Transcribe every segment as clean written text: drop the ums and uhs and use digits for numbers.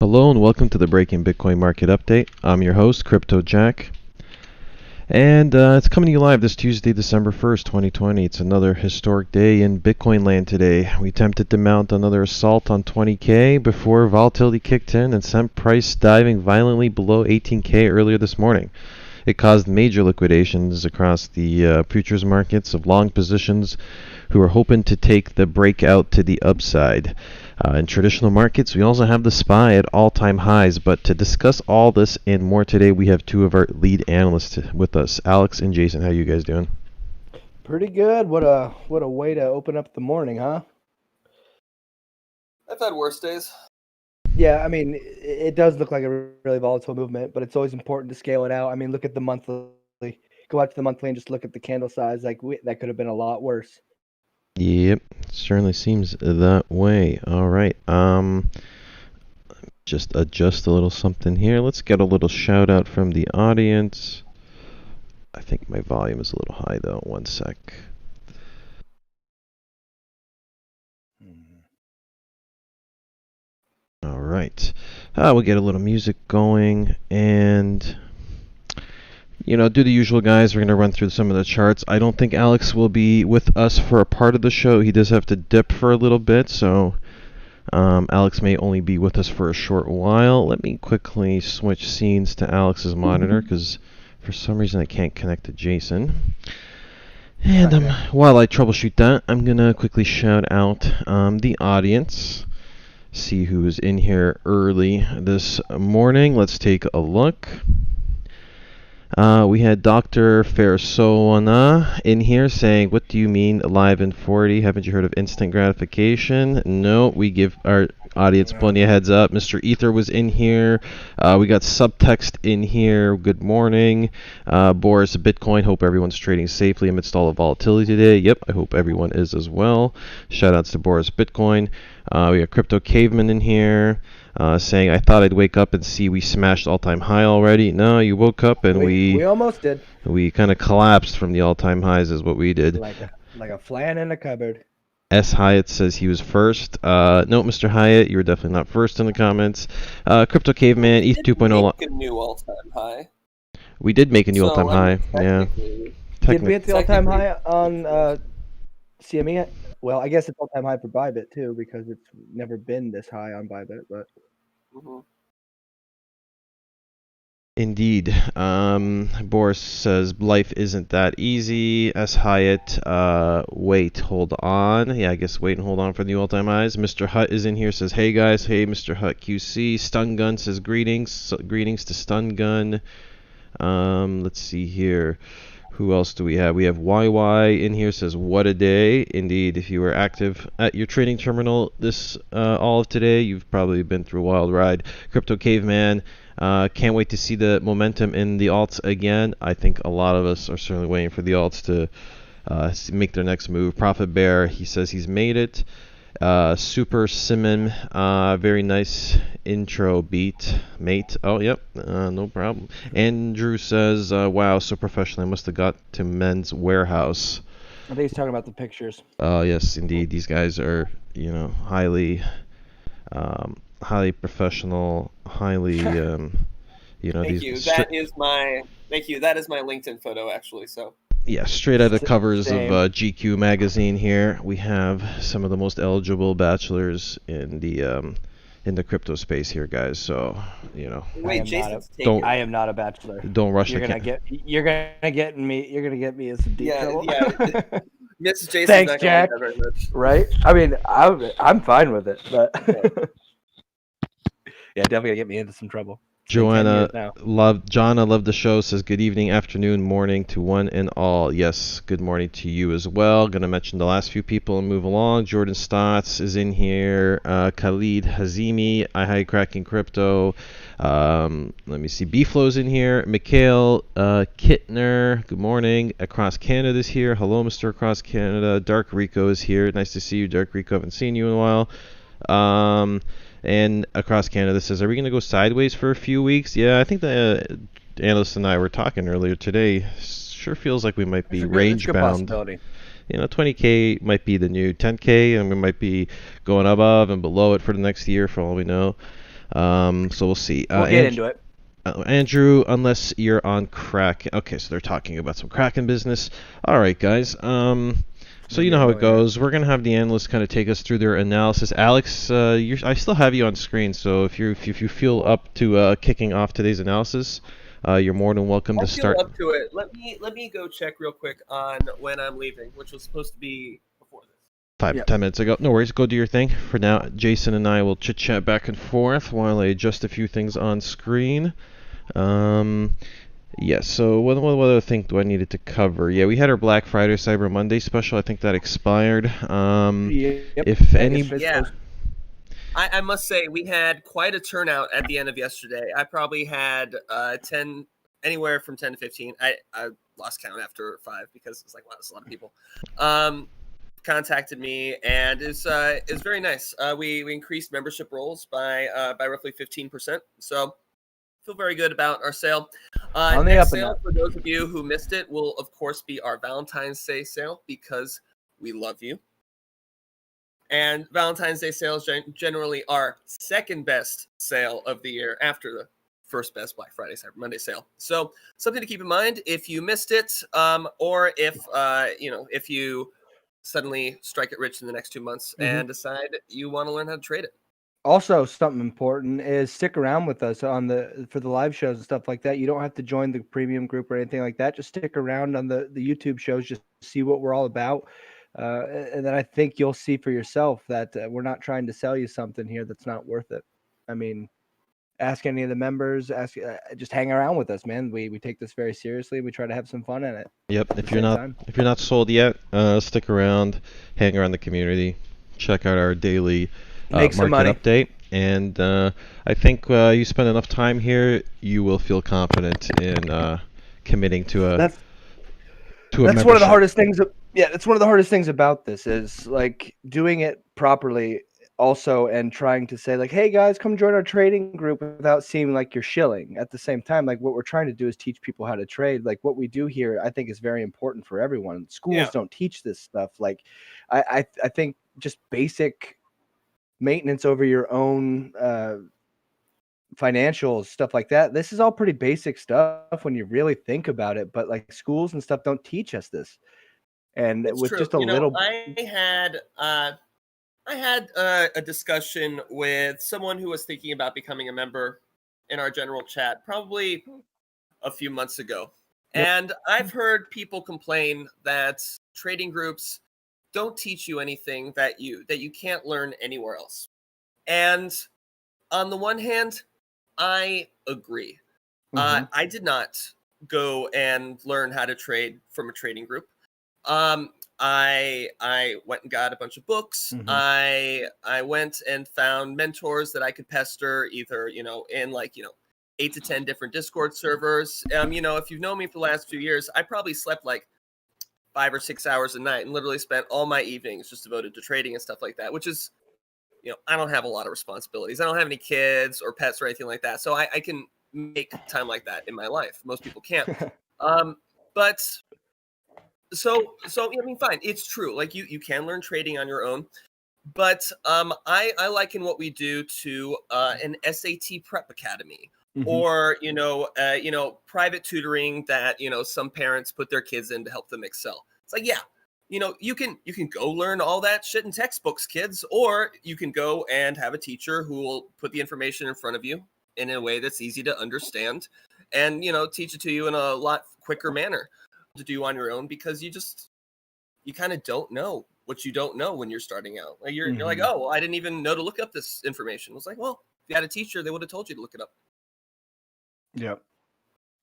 Hello and welcome to the Breaking Bitcoin Market Update. I'm your host, Crypto Jack. And it's coming to you live this Tuesday, December 1st, 2020. It's another historic day in Bitcoin land today. We attempted to mount another assault on 20K before volatility kicked in and sent price diving violently below 18K earlier this morning. It caused major liquidations across the futures markets of long positions who are hoping to take the breakout to the upside. In traditional markets, we also have the SPY at all-time highs, but to discuss all this and more today, we have two of our lead analysts with us, Alex and Jason. How you guys doing? Pretty good. What a way to open up the morning, huh? I've had worse days. Yeah, I mean, it does look like a really volatile movement, but it's always important to scale it out. I mean, look at the monthly. Go out to the monthly and just look at the candle size. That could have been a lot worse. Yep, certainly seems that way. All right. Just adjust a little something here. Let's get a little shout out from the audience. I think my volume is a little high though. One sec. All right. We'll get a little music going and do the usual, guys. We're going to run through some of the charts. I don't think Alex will be with us for a part of the show. He does have to dip for a little bit, so Alex may only be with us for a short while. Let me quickly switch scenes to Alex's monitor because for some reason I can't connect to Jason. And while I troubleshoot that, I'm going to quickly shout out the audience. See who is in here early this morning. Let's take a look. We had Dr. Fersona in here saying, "What do you mean live in 40? Haven't you heard of instant gratification?" No, we give our audience plenty of heads up. Mr. Ether was in here. We got subtext in here. Good morning. Boris Bitcoin, hope everyone's trading safely amidst all the volatility today. Yep, I hope everyone is as well. Shout outs to Boris Bitcoin. We got Crypto Caveman in here. Saying, "I thought I'd wake up and see we smashed all-time high already." No, you woke up and we almost did. We kind of collapsed from the all-time highs is what we did. Like a flan in a cupboard. S. Hyatt says he was first. No, Mr. Hyatt, you were definitely not first in the comments. Crypto Caveman, ETH 2.0. Make a new all-time high. We did make a new all-time high. Yeah. Did we hit the all-time high on CME? Well, I guess it's all-time high for ByBit too because it's never been this high on ByBit, but. Mm-hmm. Indeed. Boris says life isn't that easy. S. Hyatt, wait, hold on. Yeah, I guess wait and hold on for the all-time highs. Mr. Hutt is in here, says, "Hey guys." Hey, Mr. Hutt QC. Stun Gun says greetings. Greetings to Stun Gun. Let's see here. Who else do we have? We have YY in here, says, "What a day." Indeed, if you were active at your trading terminal this all of today, you've probably been through a wild ride. Crypto Caveman, can't wait to see the momentum in the alts again. I think a lot of us are certainly waiting for the alts to make their next move. Profit Bear, he says he's made it. Super Simon, very nice intro beat, mate. Oh, yep, no problem. Andrew says, "Wow, so professional. I must have got to Men's Warehouse." I think he's talking about the pictures. Yes, indeed. These guys are, highly professional, highly, Thank you. That is my LinkedIn photo, actually. So. Yeah, straight out of covers of GQ magazine here. We have some of the most eligible bachelors in the crypto space here, guys. So, Wait, I am not a bachelor. Don't rush. You're gonna get me in some deep trouble. Yeah. Miss Jason. Thanks, Jack. Right? I mean, I'm fine with it, but yeah, definitely gonna get me into some trouble. Joanna loved the show, says good evening, afternoon, morning to one and all. Yes, good morning to you as well. Gonna mention the last few people and move along. Jordan Stotts is in here. Khalid Hazimi, I High Cracking Crypto. Let me see. B-Flow's in here. Mikhail Kittner, good morning. Across Canada is here. Hello, Mr. Across Canada. Dark Rico is here. Nice to see you, Dark Rico. Haven't seen you in a while. And across Canada says, "Are we going to go sideways for a few weeks?" Yeah, I think the analyst and I were talking earlier today. Sure feels like we might be range bound. 20K might be the new 10K, and we might be going above and below it for the next year, for all we know. So we'll see. We'll get into it. Andrew, unless you're on crack. Okay, so they're talking about some Kraken business. All right, guys. So you know how it goes. We're gonna have the analysts kind of take us through their analysis. Alex, I still have you on screen, so if you feel up to kicking off today's analysis, you're more than welcome to start. I feel up to it. Let me go check real quick on when I'm leaving, which was supposed to be before this. 10 minutes ago. No worries, go do your thing. For now, Jason and I will chit-chat back and forth while I adjust a few things on screen. Yeah, so what other thing do I needed to cover? Yeah, we had our Black Friday, Cyber Monday special. I think that expired. If any... Yeah. I must say, we had quite a turnout at the end of yesterday. I probably had anywhere from 10 to 15. I lost count after 5 because it's like, wow, that's a lot of people. Contacted me, and it's very nice. We increased membership rolls by roughly 15%. So feel very good about our sale. Next sale, for those of you who missed it, will of course be our Valentine's Day sale because we love you. And Valentine's Day sales generally are second best sale of the year after the first best Black Friday, Cyber Monday sale. So something to keep in mind if you missed it, or if you suddenly strike it rich in the next 2 months and decide you want to learn how to trade it. Also, something important is stick around with us for the live shows and stuff like that. You don't have to join the premium group or anything like that. Just stick around on the YouTube shows, just see what we're all about. And then I think you'll see for yourself that we're not trying to sell you something here that's not worth it. I mean, ask any of the members, just hang around with us, man. We take this very seriously. We try to have some fun in it. Yep. If you're not sold yet, stick around, hang around the community, check out our daily market update, and I think you spend enough time here, you will feel confident in committing to a that's membership. One of the hardest things. Yeah, that's one of the hardest things about this is like doing it properly also, and trying to say like, hey guys, come join our trading group without seeming like you're shilling. At the same time, like what we're trying to do is teach people how to trade. Like what we do here, I think is very important for everyone. Schools don't teach this stuff. Like I think just basic maintenance over your own financials, stuff like that. This is all pretty basic stuff when you really think about it, but like schools and stuff don't teach us this. And it's with true. Just a little, I had a discussion with someone who was thinking about becoming a member in our general chat probably a few months ago. And I've heard people complain that trading groups don't teach you anything that you can't learn anywhere else. And on the one hand, I agree. I did not go and learn how to trade from a trading group. I went and got a bunch of books. I went and found mentors that I could pester, either in 8 to 10 different Discord servers. If you've known me for the last few years, I probably slept like 5 or 6 hours a night and literally spent all my evenings just devoted to trading and stuff like that, which is, I don't have a lot of responsibilities. I don't have any kids or pets or anything like that. So I can make time like that in my life. Most people can't. But so I mean, fine. It's true. Like you can learn trading on your own. But I liken what we do to an SAT prep academy. Or private tutoring that some parents put their kids in to help them excel. It's like, yeah, you can go learn all that shit in textbooks, kids, or you can go and have a teacher who will put the information in front of you in a way that's easy to understand, and teach it to you in a lot quicker manner to do on your own, because you kind of don't know what you don't know when you're starting out. Like you're like, oh, well, I didn't even know to look up this information. It's like, well, if you had a teacher, they would have told you to look it up. Yep.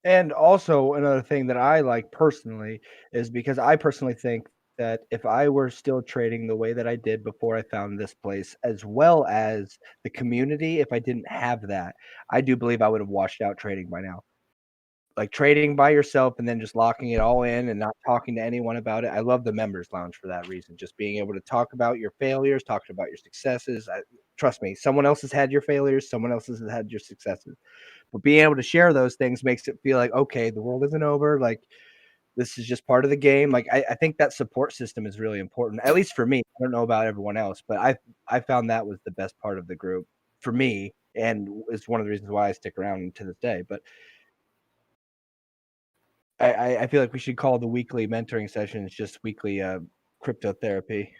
And also another thing that I like personally is because I personally think that if I were still trading the way that I did before I found this place, as well as the community, if I didn't have that, I do believe I would have washed out trading by now. Like trading by yourself and then just locking it all in and not talking to anyone about it. I love the members lounge for that reason. Just being able to talk about your failures, talking about your successes. Trust me, someone else has had your failures, someone else has had your successes. But being able to share those things makes it feel like, okay, the world isn't over. Like this is just part of the game. Like I think that support system is really important, at least for me. I don't know about everyone else, but I found that was the best part of the group for me. and it's one of the reasons why I stick around to this day. But I feel like we should call the weekly mentoring sessions just weekly crypto therapy.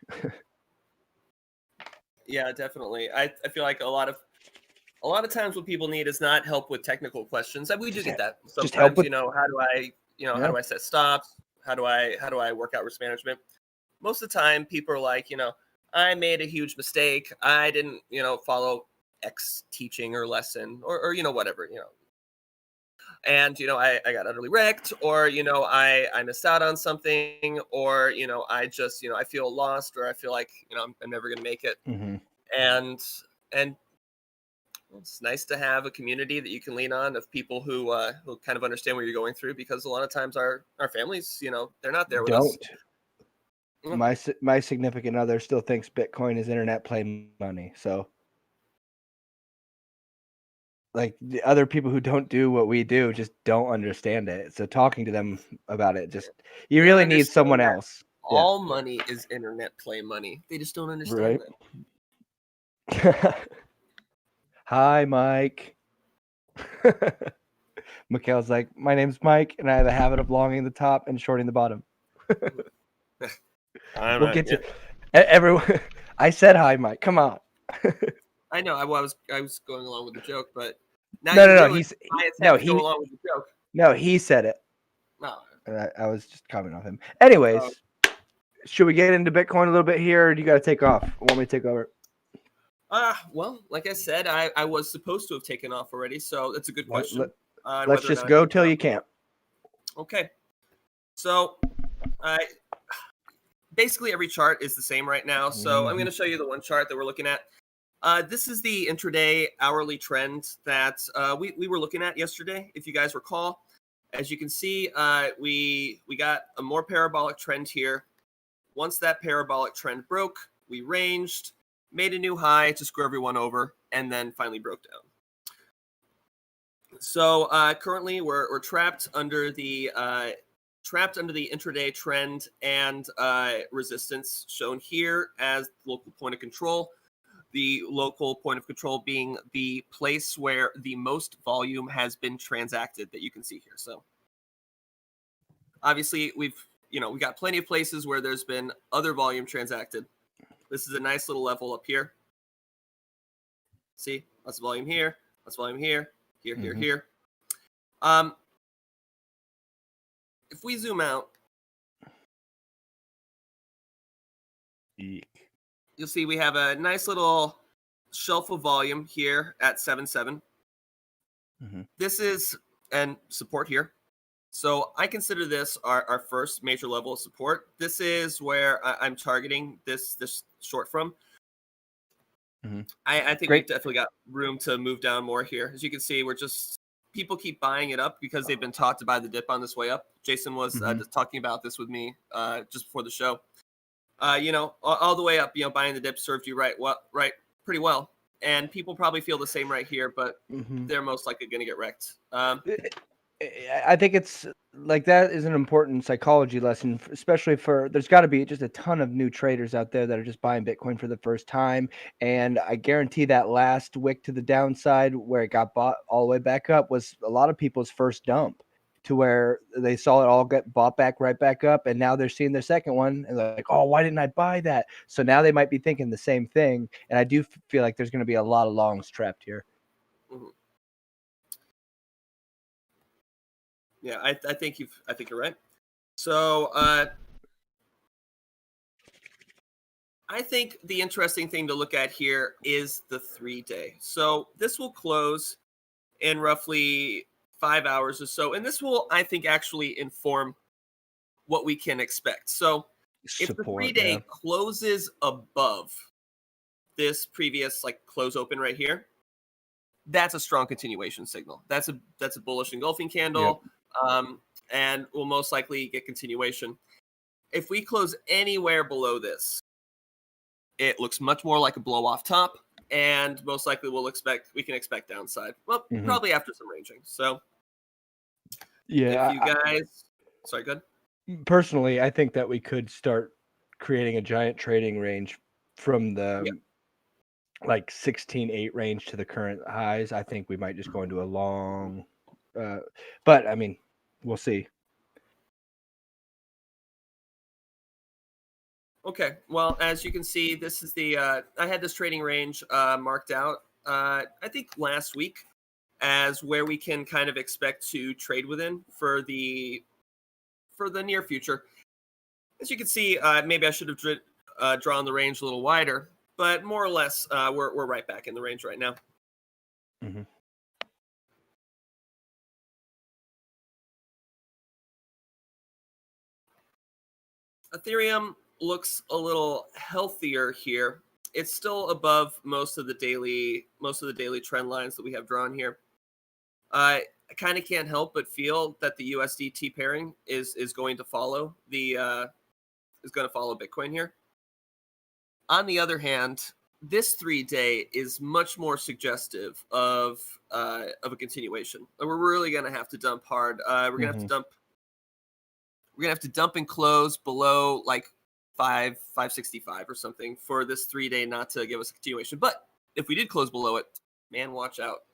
Yeah, definitely. I feel like a lot of times what people need is not help with technical questions. And we do get that sometimes. Just help with, How do I, how do I set stops? How do I work out risk management? Most of the time, people are like, I made a huge mistake. I didn't, follow X teaching or lesson or whatever, and I got utterly wrecked, or I missed out on something, or I just I feel lost, or I feel like I'm never going to make it. Mm-hmm. And it's nice to have a community that you can lean on of people who kind of understand what you're going through, because a lot of times our families, they're not there with us. My significant other still thinks Bitcoin is internet play money. So like the other people who don't do what we do just don't understand it. So talking to them about it, just you really need someone else. All money is internet play money. They just don't understand that. Hi, Mike. Mikhail's like, my name's Mike, and I have a habit of longing the top and shorting the bottom. We'll get to everyone. I said hi, Mike. Come on. I know. I was going along with the joke, but now no. Go along with the joke. No, he said it. No, I was just commenting on him. Anyways, should we get into Bitcoin a little bit here, or do you got to take off? Or want me to take over? Well, like I said, I was supposed to have taken off already, so that's a good question. Let's just go till you can't. Okay. So, basically every chart is the same right now. So I'm going to show you the one chart that we're looking at. This is the intraday hourly trend that we were looking at yesterday, if you guys recall. As you can see, we got a more parabolic trend here. Once that parabolic trend broke, we ranged, made a new high to screw everyone over, and then finally broke down. So currently we're trapped under the intraday trend and resistance, shown here as local point of control. The local point of control being the place where the most volume has been transacted that you can see here. So obviously we got plenty of places where there's been other volume transacted. This is a nice little level up here. See, lots of volume here, lots of volume here, here. If we zoom out, you'll see we have a nice little shelf of volume here at 7.7. This is and support here. So I consider this our first major level of support. This is where I'm targeting this short from. I think we've definitely got room to move down more here. As you can see, people keep buying it up because they've been taught to buy the dip on this way up. Jason was just talking about this with me just before the show. All the way up, buying the dip served you pretty well. And people probably feel the same right here, but they're most likely going to get wrecked. I think it's like that is an important psychology lesson, especially there's got to be just a ton of new traders out there that are just buying Bitcoin for the first time. And I guarantee that last wick to the downside where it got bought all the way back up was a lot of people's first dump, to where they saw it all get bought right back up. And now they're seeing their second one and they're like, oh, why didn't I buy that? So now they might be thinking the same thing. And I do feel like there's going to be a lot of longs trapped here. Yeah, I think you're right. So I think the interesting thing to look at here is the 3-day. So this will close in roughly 5 hours or so, and this will, I think, actually inform what we can expect. So if the 3-day closes above this previous close open right here, that's a strong continuation signal. That's a bullish engulfing candle. And we'll most likely get continuation. If we close anywhere below this, it looks much more like a blow off top, and most likely we can expect downside. Well, probably after some ranging. So yeah, if you guys, sorry, good. Personally, I think that we could start creating a giant trading range from the like 16.8 range to the current highs, I think we might just go into a long. But I mean, we'll see. Okay, well, as you can see, this is the I had this trading range marked out I think last week as where we can kind of expect to trade within for the near future. As you can see, maybe I should have drawn the range a little wider, but more or less we're right back in the range right now. Mm-hmm. Ethereum looks a little healthier here. It's still above most of the daily trend lines that we have drawn here. I kind of can't help but feel that the USDT pairing is going to follow Bitcoin here. On the other hand, this 3-day is much more suggestive of a continuation. We're really going to have to dump hard. We're going to have to dump. We're gonna have to dump and close below like 565 or something for this 3-day not to give us a continuation. But if we did close below it, man, watch out.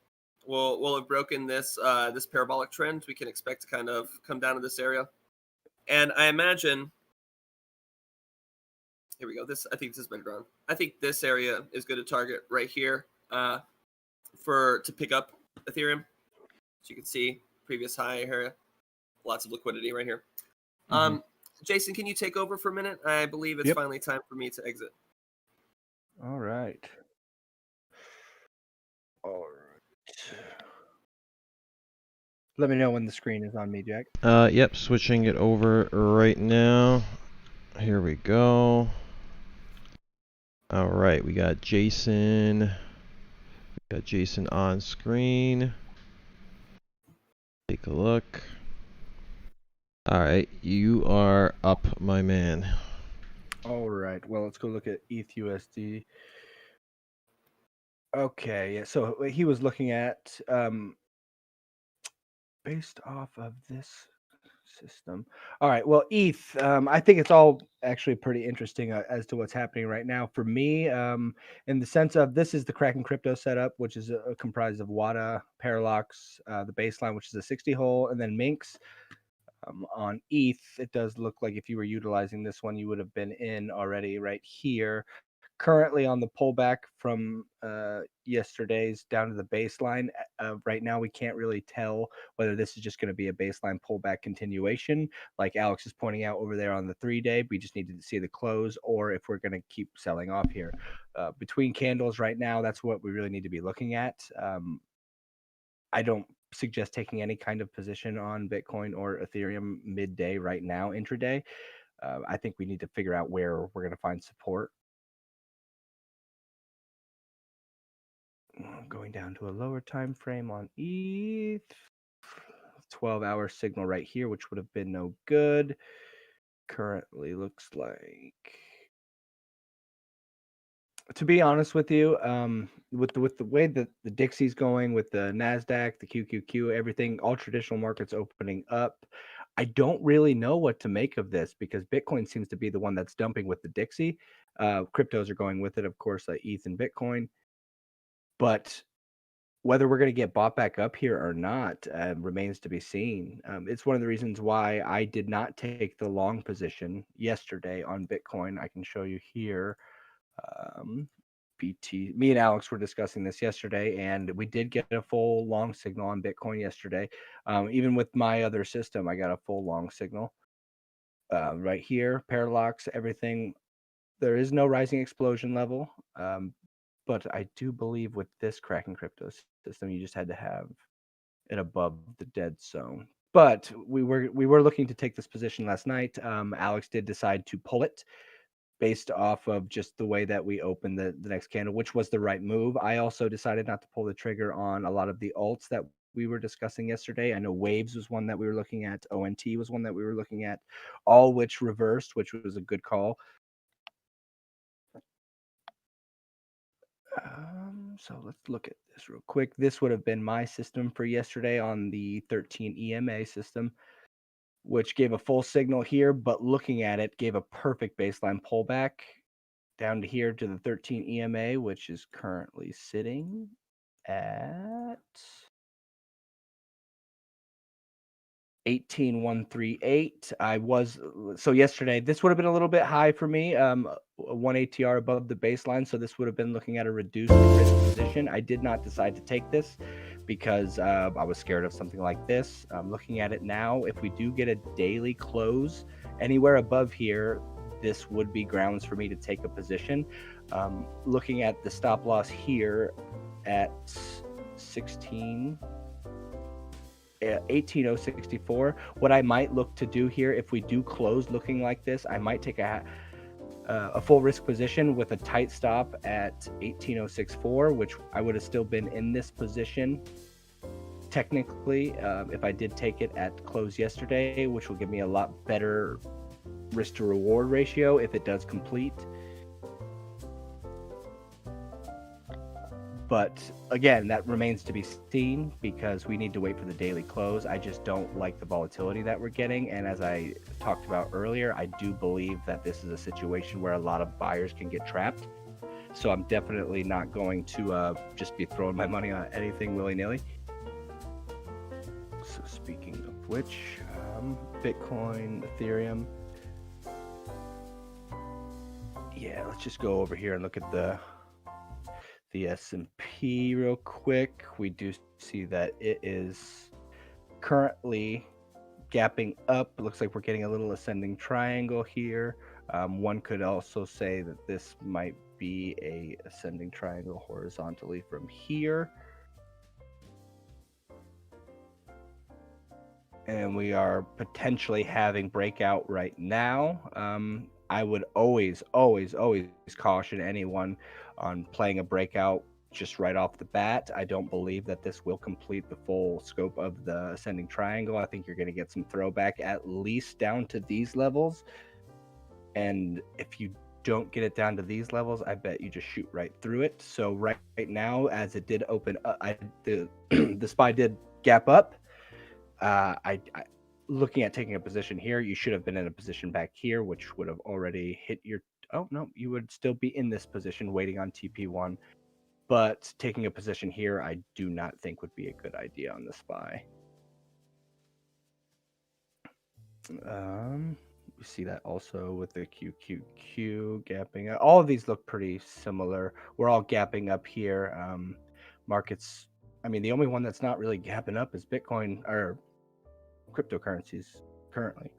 We'll have broken this this parabolic trend. We can expect to kind of come down to this area, and I imagine. Here we go. I think this is better drawn. I think this area is good to target right here to pick up Ethereum. So you can see previous high here, lots of liquidity right here. Jason, can you take over for a minute? I believe it's finally time for me to exit. All right. Let me know when the screen is on me, Jack. Yep, switching it over right now. Here we go. All right, we got Jason. We got Jason on screen. Take a look. All right, you are up, my man. All right. Well, let's go look at ETHUSD. Okay, yeah. So he was looking at based off of this system. All right. Well, ETH. I think it's all actually pretty interesting as to what's happening right now for me. In the sense of this is the Kraken crypto setup, which is comprised of WADA, Parallax, the baseline, which is a 60 hole, and then Minx. On ETH, it does look like if you were utilizing this one, you would have been in already right here. Currently on the pullback from yesterday's down to the baseline. Right now, we can't really tell whether this is just going to be a baseline pullback continuation, like Alex is pointing out over there on the 3-day. We just needed to see the close, or if we're going to keep selling off here. Between candles right now, that's what we really need to be looking at. I don't suggest taking any kind of position on Bitcoin or Ethereum midday right now, intraday. I think we need to figure out where we're going to find support. Going down to a lower time frame on ETH, 12-hour signal right here, which would have been no good. Currently looks like, to be honest with you, with the way that the Dixie's going, with the Nasdaq, the QQQ, everything, all traditional markets opening up, I don't really know what to make of this because Bitcoin seems to be the one that's dumping with the Dixie. Cryptos are going with it, of course, like ETH and Bitcoin. But whether we're going to get bought back up here or not remains to be seen. It's one of the reasons why I did not take the long position yesterday on Bitcoin. I can show you here. BT. Me and Alex were discussing this yesterday, and we did get a full long signal on Bitcoin yesterday. Even with my other system, I got a full long signal. Right here, Parallax, everything. There is no rising explosion level. But I do believe with this Kraken crypto system, you just had to have it above the dead zone. But we were looking to take this position last night. Alex did decide to pull it based off of just the way that we opened the next candle, which was the right move. I also decided not to pull the trigger on a lot of the alts that we were discussing yesterday. I know Waves was one that we were looking at. ONT was one that we were looking at, all which reversed, which was a good call. So let's look at this real quick. This would have been my system for yesterday on the 13 EMA system, which gave a full signal here, but looking at it, gave a perfect baseline pullback. down to here to the 13 EMA, which is currently sitting at 18,138. So yesterday this would have been a little bit high for me, 1 ATR above the baseline, so this would have been looking at a reduced risk position. I did not decide to take this because I was scared of something like this. Looking at it now, if we do get a daily close anywhere above here, this would be grounds for me to take a position. Looking at the stop loss here at 18,064. What I might look to do here, if we do close looking like this, I might take a full risk position with a tight stop at 18,064, which I would have still been in this position technically if I did take it at close yesterday, which will give me a lot better risk to reward ratio if it does complete. But again, that remains to be seen because we need to wait for the daily close. I just don't like the volatility that we're getting. And as I talked about earlier, I do believe that this is a situation where a lot of buyers can get trapped. So I'm definitely not going to just be throwing my money on anything willy-nilly. So speaking of which, Bitcoin, Ethereum. Yeah, let's just go over here and look at the S&P real quick. We do see that it is currently gapping up. It looks like we're getting a little ascending triangle here. One could also say that this might be a ascending triangle horizontally from here. And we are potentially having breakout right now. I would always caution anyone on playing a breakout just right off the bat. I don't believe that this will complete the full scope of the ascending triangle. I think you're going to get some throwback at least down to these levels. And if you don't get it down to these levels, I bet you just shoot right through it. So right now, as it did open up, the SPY did gap up. Looking at taking a position here, you should have been in a position back here, which would have already hit your... Oh, no, you would still be in this position waiting on TP1. But taking a position here, I do not think would be a good idea on the SPY. We see that also with the QQQ gapping up. All of these look pretty similar. We're all gapping up here. Markets, I mean, the only one that's not really gapping up is Bitcoin or cryptocurrencies currently.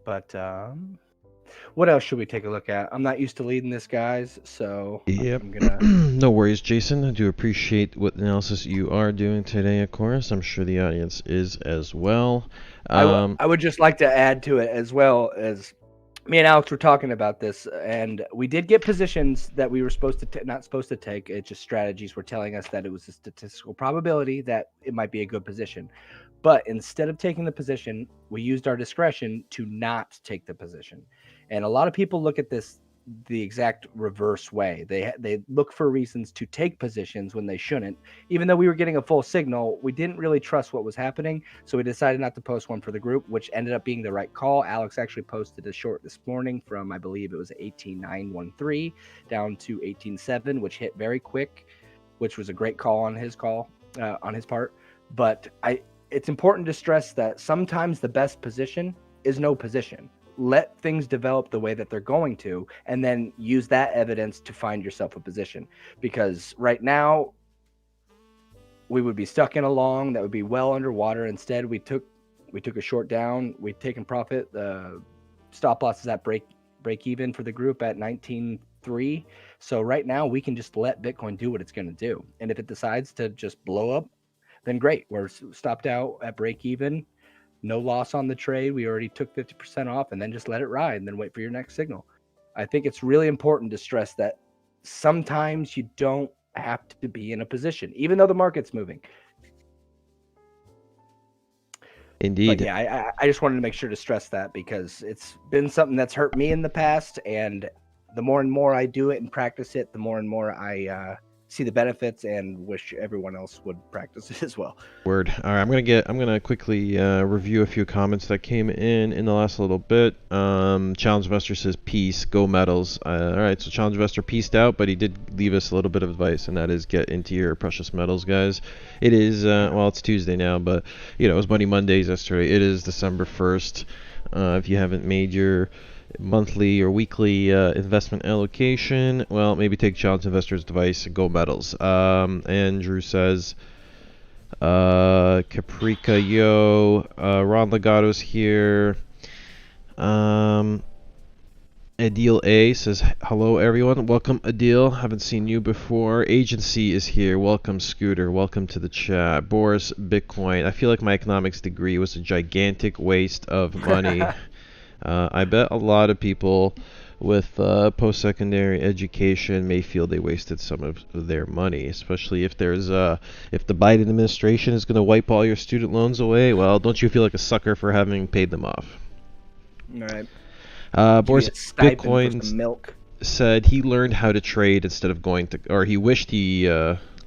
But what else should we take a look at? I'm not used to leading this, guys, so yep. I'm gonna... No worries, Jason. I do appreciate what analysis you are doing today, of course. I'm sure the audience is as well. I would just like to add to it as well, as me and Alex were talking about this, and we did get positions that we were not supposed to take. It's just strategies were telling us that it was a statistical probability that it might be a good position. But instead of taking the position, we used our discretion to not take the position. And a lot of people look at this the exact reverse way. They look for reasons to take positions when they shouldn't. Even though we were getting a full signal, we didn't really trust what was happening. So we decided not to post one for the group, which ended up being the right call. Alex actually posted a short this morning from, I believe it was 18,913 down to 18,7, which hit very quick, which was a great call on his part. But it's important to stress that sometimes the best position is no position. Let things develop the way that they're going to, and then use that evidence to find yourself a position. Because right now, we would be stuck in a long that would be well underwater. Instead, we took a short down. We've taken profit. The stop loss is at break even for the group at 19.3. So right now, we can just let Bitcoin do what it's going to do. And if it decides to just blow up, then great. We're stopped out at break even. No loss on the trade. We already took 50% off, and then just let it ride and then wait for your next signal. I think it's really important to stress that sometimes you don't have to be in a position, even though the market's moving. Indeed. But yeah, I just wanted to make sure to stress that because it's been something that's hurt me in the past, and the more and more I do it and practice it, the more and more I see the benefits and wish everyone else would practice it as well. Word. All right, I'm gonna quickly review a few comments that came in the last little bit. Challenge Investor says peace, go metals. All right, so Challenge Investor peaced out, but he did leave us a little bit of advice, and that is get into your precious metals, guys. It is well, it's Tuesday now, but it was Money Mondays yesterday. It is December 1st. If you haven't made your monthly or weekly investment allocation, well, maybe take Challenge Investor's advice and go metals. Andrew says, Caprica, Ron Legato's here. Adil A says, hello everyone, welcome Adil, haven't seen you before. Agency is here, welcome Scooter, welcome to the chat. Boris, Bitcoin, I feel like my economics degree was a gigantic waste of money. I bet a lot of people with post-secondary education may feel they wasted some of their money, especially if there's if the Biden administration is going to wipe all your student loans away. Well, don't you feel like a sucker for having paid them off? All right. Boris Bitcoin milk. said he learned how to trade instead of going to, or he wished he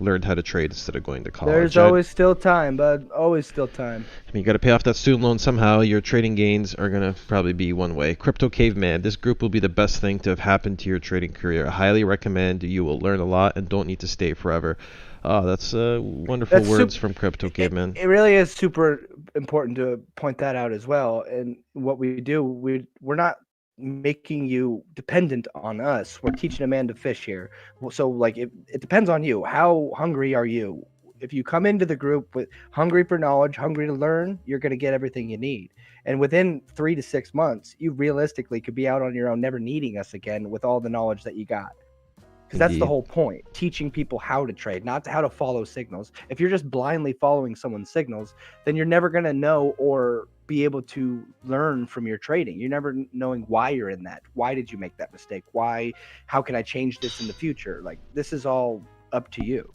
learned how to trade instead of going to college. There's always still time, bud. Always still time. I mean, you got to pay off that student loan somehow. Your trading gains are going to probably be one way. Crypto Caveman, this group will be the best thing to have happened to your trading career. I highly recommend. You will learn a lot and don't need to stay forever. Oh, that's wonderful words from Crypto Caveman. It really is super important to point that out as well. And what we do, we're not making you dependent on us. We're teaching a man to fish here. So like it depends on you. How hungry are you? If you come into the group with hungry for knowledge, hungry to learn, you're going to get everything you need. And within 3 to 6 months, you realistically could be out on your own, never needing us again with all the knowledge that you got. Because that's the whole point, teaching people how to trade, not how to follow signals. If you're just blindly following someone's signals, then you're never going to know or be able to learn from your trading. You're never knowing why you're in that. Why did you make that mistake? Why? How can I change this in the future? Like, this is all up to you.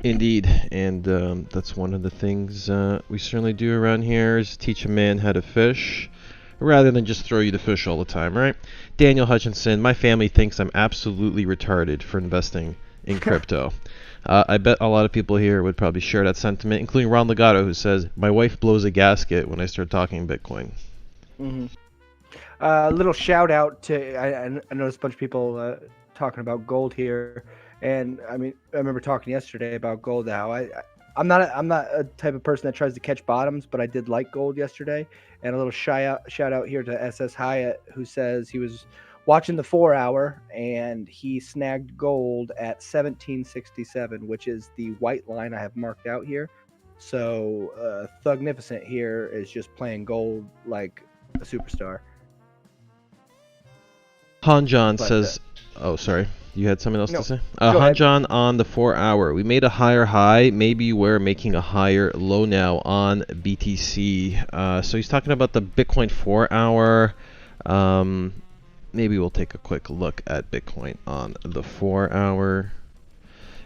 Indeed, and that's one of the things we certainly do around here is teach a man how to fish, rather than just throw you the fish all the time, right? Daniel Hutchinson, my family thinks I'm absolutely retarded for investing in crypto. I bet a lot of people here would probably share that sentiment, including Ron Legato, who says, my wife blows a gasket when I start talking Bitcoin. Mm-hmm. A little shout out to, I noticed a bunch of people talking about gold here. And I mean, I remember talking yesterday about gold, how I'm not a type of person that tries to catch bottoms, but I did like gold yesterday. And a little shout out here to SS Hyatt, who says he was watching the 4 hour and he snagged gold at 1767, which is the white line I have marked out here. So Thugnificent here is just playing gold like a superstar. Hanjan says, oh, sorry. You had something else to say? Hanjan on the 4 hour. We made a higher high. Maybe we're making a higher low now on BTC. So he's talking about the Bitcoin 4 hour. Maybe we'll take a quick look at Bitcoin on the 4 hour.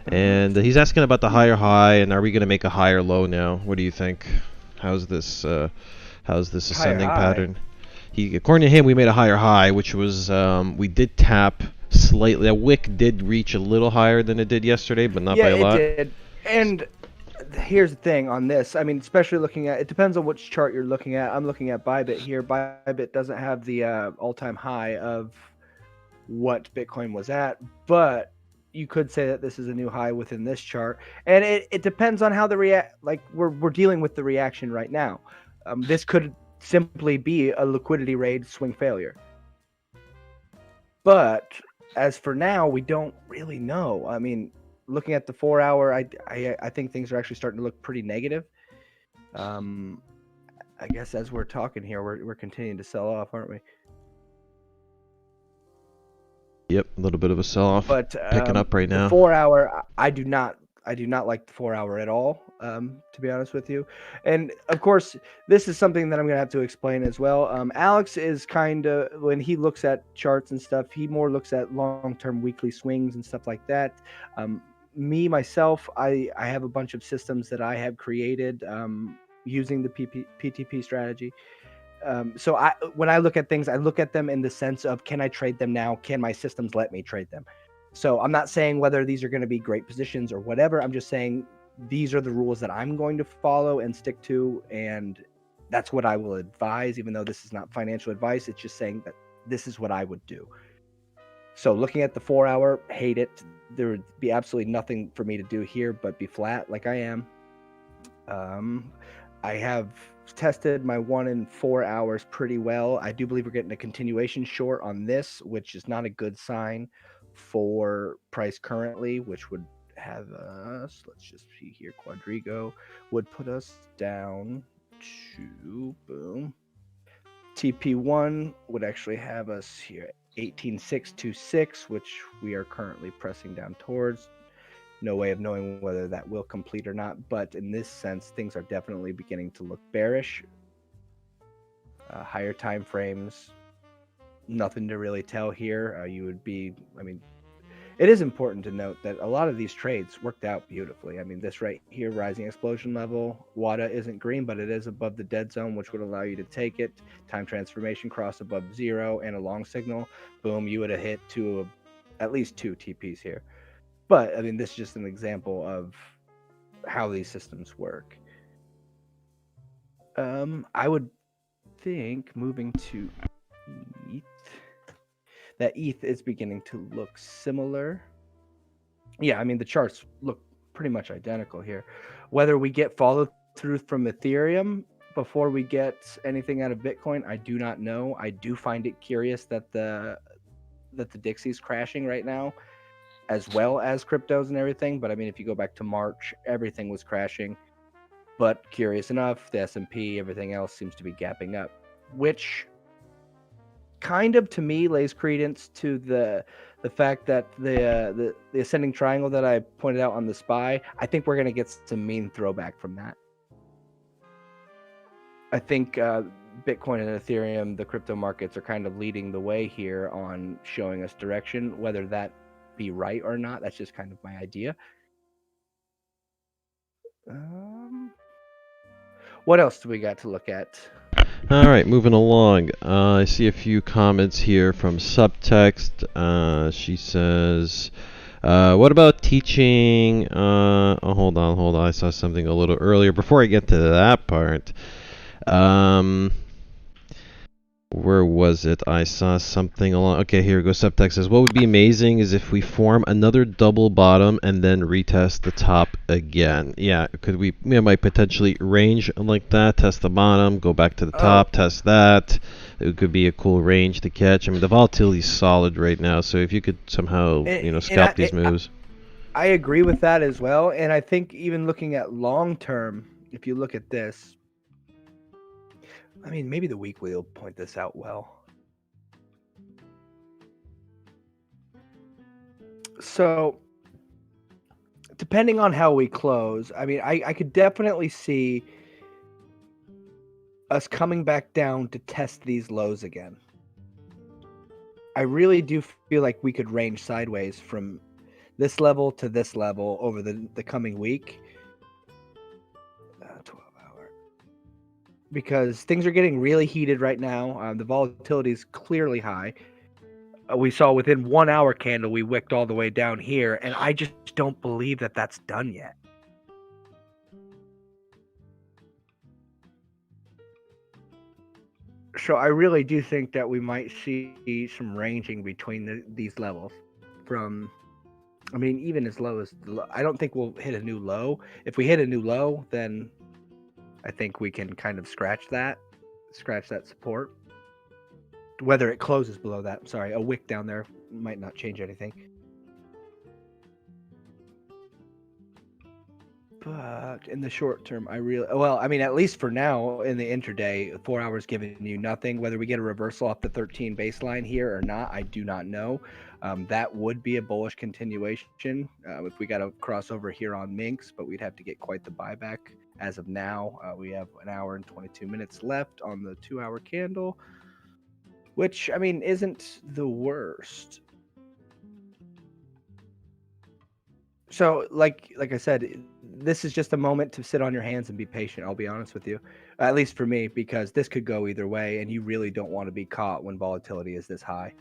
And he's asking about the higher high, and are we going to make a higher low now? What do you think? How's this ascending pattern? According to him, we made a higher high, which was we did tap slightly. That wick did reach a little higher than it did yesterday, but not by a lot. Yeah, it did. And here's the thing on this. I mean, especially looking at, it depends on which chart you're looking at. I'm looking at ByBit here. ByBit doesn't have the all-time high of what Bitcoin was at, but you could say that this is a new high within this chart. And it depends on how we're dealing with the reaction right now. This could simply be a liquidity raid swing failure. But as for now, we don't really know. I mean, looking at the 4 hour, I think things are actually starting to look pretty negative. I guess as we're talking here, we're continuing to sell off, aren't we? Yep, a little bit of a sell-off, but picking up right now. The 4 hour, I do not like the 4 hour at all, to be honest with you. And of course, this is something that I'm going to have to explain as well. Alex is kind of, when he looks at charts and stuff, he more looks at long-term weekly swings and stuff like that. Myself, I have a bunch of systems that I have created using the PTP strategy. So when I look at things, I look at them in the sense of, can I trade them now? Can my systems let me trade them? So I'm not saying whether these are going to be great positions or whatever. I'm just saying these are the rules that I'm going to follow and stick to, and that's what I will advise, even though this is not financial advice. It's just saying that this is what I would do. So looking at the 4 hour, hate it. There would be absolutely nothing for me to do here but be flat like I am. I have tested my 1 and 4 hours pretty well. I do believe we're getting a continuation short on this, which is not a good sign for price currently, which would have us, let's just see here, Quadrigo would put us down to, boom, TP1 would actually have us here 18626, which we are currently pressing down towards. No way of knowing whether that will complete or not, but in this sense, things are definitely beginning to look bearish. Higher time frames, nothing to really tell here. You would be, I mean, it is important to note that a lot of these trades worked out beautifully. I mean, this right here, rising explosion level, WADA isn't green, but it is above the dead zone, which would allow you to take it. Time transformation cross above 0 and a long signal. Boom, you would have hit at least 2 TPs here. But, I mean, this is just an example of how these systems work. I would think moving to ETH, that ETH is beginning to look similar. Yeah, I mean, the charts look pretty much identical here. Whether we get follow through from Ethereum before we get anything out of Bitcoin, I do not know. I do find it curious that the Dixie's crashing right now, as well as cryptos and everything. But I mean, if you go back to March, everything was crashing. But curious enough, the S&P, everything else seems to be gapping up, which kind of to me lays credence to the fact that the ascending triangle that I pointed out on the SPY, I think we're going to get some mean throwback from that. I think Bitcoin and Ethereum, the crypto markets, are kind of leading the way here on showing us direction. Whether that be right or not, that's just kind of my idea. What else do we got to look at? All right, moving along. I see a few comments here from Subtext. She says, what about teaching? Hold on. I saw something a little earlier. Before I get to that part, where was it? I saw something along. Okay, here we go. Subtext says, what would be amazing is if we form another double bottom and then retest the top again. Yeah, could we might potentially range like that, test the bottom, go back to the top, test that. It could be a cool range to catch. I mean, the volatility is solid right now, so if you could somehow, scalp these moves. I agree with that as well, and I think even looking at long term, if you look at this, I mean, maybe the weekly will point this out well. So, depending on how we close, I mean, I could definitely see us coming back down to test these lows again. I really do feel like we could range sideways from this level to this level over the coming week. 12 hour. Because things are getting really heated right now. The volatility is clearly high. We saw within 1 hour candle, we wicked all the way down here, and I just don't believe that that's done yet. So I really do think that we might see some ranging between these levels. From, I mean, even as low as, I don't think we'll hit a new low. If we hit a new low, then I think we can kind of scratch that support. Whether it closes below that, sorry, a wick down there might not change anything. But in the short term, I mean, at least for now, in the intraday, 4 hours giving you nothing. Whether we get a reversal off the 13 baseline here or not, I do not know. That would be a bullish continuation if we got a crossover here on Minx, but we'd have to get quite the buyback. As of now, we have 1 hour and 22 minutes left on the 2 hour candle, which, I mean, isn't the worst. So, like I said, this is just a moment to sit on your hands and be patient. I'll be honest with you, at least for me, because this could go either way, and you really don't want to be caught when volatility is this high.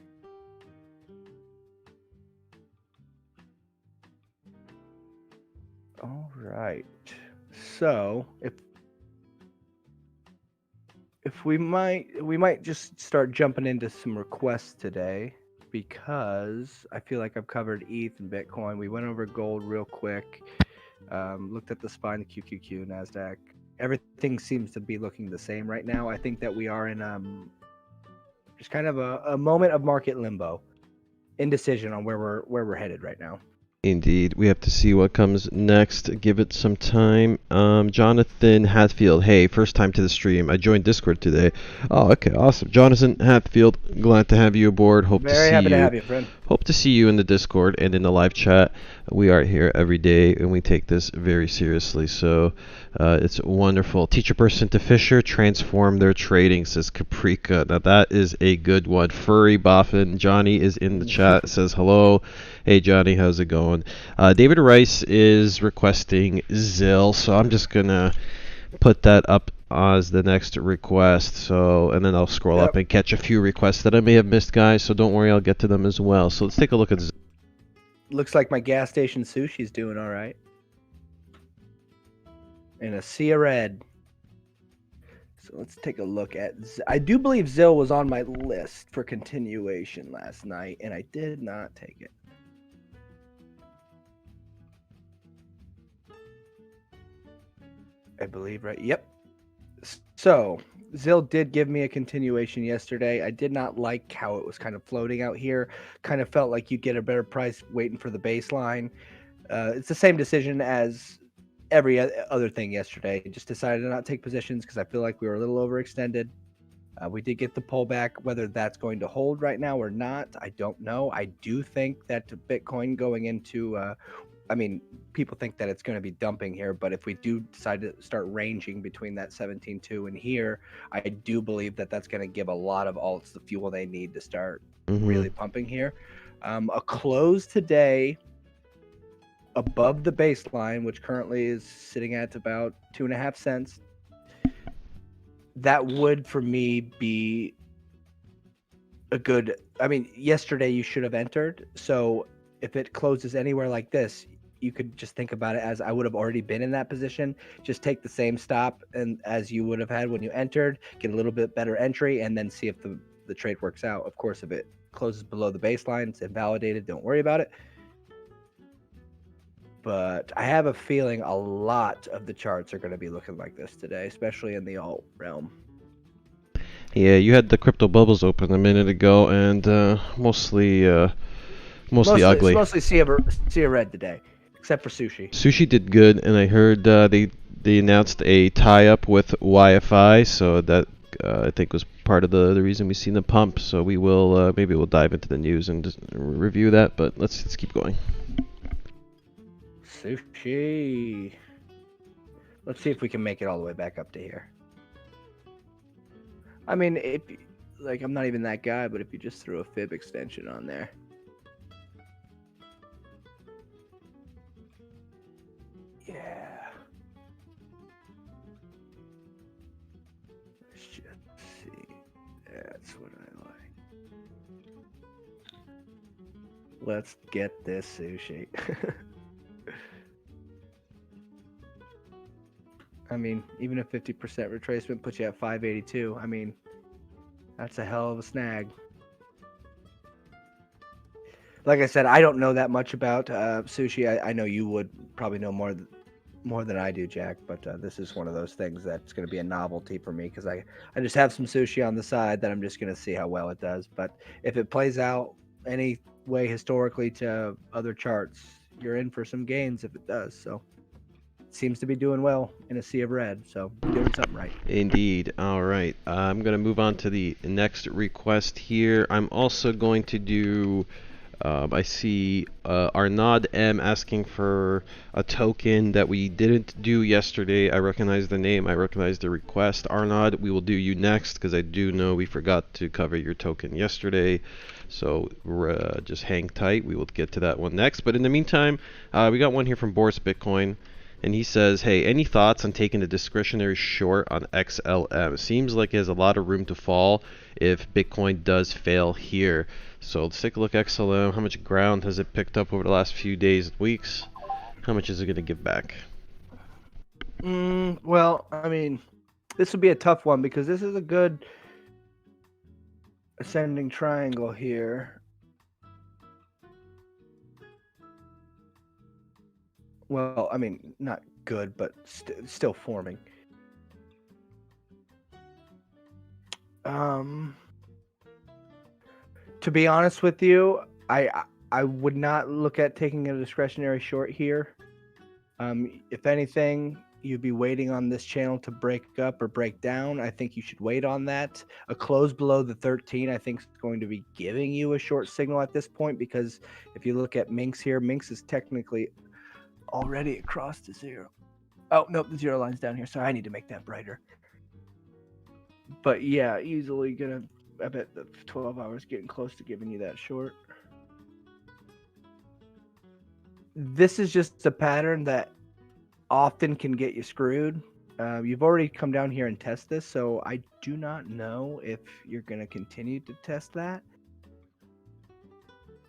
right. So if we might just start jumping into some requests today, because I feel like I've covered ETH and Bitcoin. We went over gold real quick. Looked at the SPY, the QQQ, NASDAQ. Everything seems to be looking the same right now. I think that we are in just kind of a moment of market limbo, indecision on where we're headed right now. Indeed, we have to see what comes next. Give it some time. Jonathan Hatfield, hey, first time to the stream. I joined Discord today. Oh, okay, awesome. Jonathan Hatfield, glad to have you aboard. Very happy to have you, friend. Hope to see you in the Discord and in the live chat. We are here every day, and we take this very seriously. So it's wonderful. Teacher person to Fisher, transform their trading, says Caprica. Now that is a good one. Furry Boffin, Johnny is in the chat, says hello. Hey Johnny, how's it going? David Rice is requesting Zill, so I'm just gonna put that up as the next request. So, and then I'll scroll up and catch a few requests that I may have missed, guys. So don't worry, I'll get to them as well. So let's take a look at Zill. Looks like my gas station sushi's doing all right. In a sea of red. So let's take a look at. I do believe Zill was on my list for continuation last night, and I did not take it. I believe, right? Yep. So Zill did give me a continuation yesterday. I did not like how it was kind of floating out here. Kind of felt like you'd get a better price waiting for the baseline. It's the same decision as every other thing yesterday. Just decided to not take positions because I feel like we were a little overextended. We did get the pullback. Whether that's going to hold right now or not, I don't know. I do think that Bitcoin going into people think that it's going to be dumping here, but if we do decide to start ranging between that 17.2 and here, I do believe that that's going to give a lot of alts the fuel they need to start really pumping here. A close today above the baseline, which currently is sitting at about 2.5 cents. That would, for me, be a good. Yesterday you should have entered. So if it closes anywhere like this, you could just think about it as I would have already been in that position. Just take the same stop and as you would have had when you entered, get a little bit better entry, and then see if the trade works out. Of course, if it closes below the baseline, it's invalidated. Don't worry about it. But I have a feeling a lot of the charts are going to be looking like this today, especially in the alt realm. Yeah, you had the crypto bubbles open a minute ago, and mostly ugly. It's mostly sea of red today, except for sushi. Sushi did good, and I heard they announced a tie-up with YFI, so that I think was part of the reason we've seen the pump. So we will maybe we'll dive into the news and just review that, but let's keep going. Sushi. Let's see if we can make it all the way back up to here. I'm not even that guy, but if you just threw a fib extension on there. Yeah. Let's just see. That's what I like. Let's get this sushi. Even a 50% retracement puts you at 582. That's a hell of a snag. Like I said, I don't know that much about sushi. I know you would probably know more than I do, Jack. But this is one of those things that's going to be a novelty for me because I just have some sushi on the side that I'm just going to see how well it does. But if it plays out any way historically to other charts, you're in for some gains if it does. So. Seems to be doing well in a sea of red, so doing something right. Indeed. All right. I'm going to move on to the next request here. I'm also going to do, I see Arnaud M asking for a token that we didn't do yesterday. I recognize the name. I recognize the request. Arnaud, we will do you next because I do know we forgot to cover your token yesterday. So just hang tight. We will get to that one next. But in the meantime, we got one here from Boris Bitcoin. And he says, hey, any thoughts on taking a discretionary short on XLM? Seems like it has a lot of room to fall if Bitcoin does fail here. So let's take a look at XLM. How much ground has it picked up over the last few days and weeks? How much is it going to give back? Well, I mean, this would be a tough one because this is a good ascending triangle here. Well, I mean, not good, but still forming. To be honest with you, I would not look at taking a discretionary short here. If anything, you'd be waiting on this channel to break up or break down. I think you should wait on that. A close below the 13, I think, is going to be giving you a short signal at this point, because if you look at Minx here, Minx is technically already across to zero. Oh, nope, the zero line's down here. Sorry, I need to make that brighter. But yeah, easily gonna, I bet the 12 hours getting close to giving you that short. This is just a pattern that often can get you screwed. You've already come down here and test this, so I do not know if you're going to continue to test that.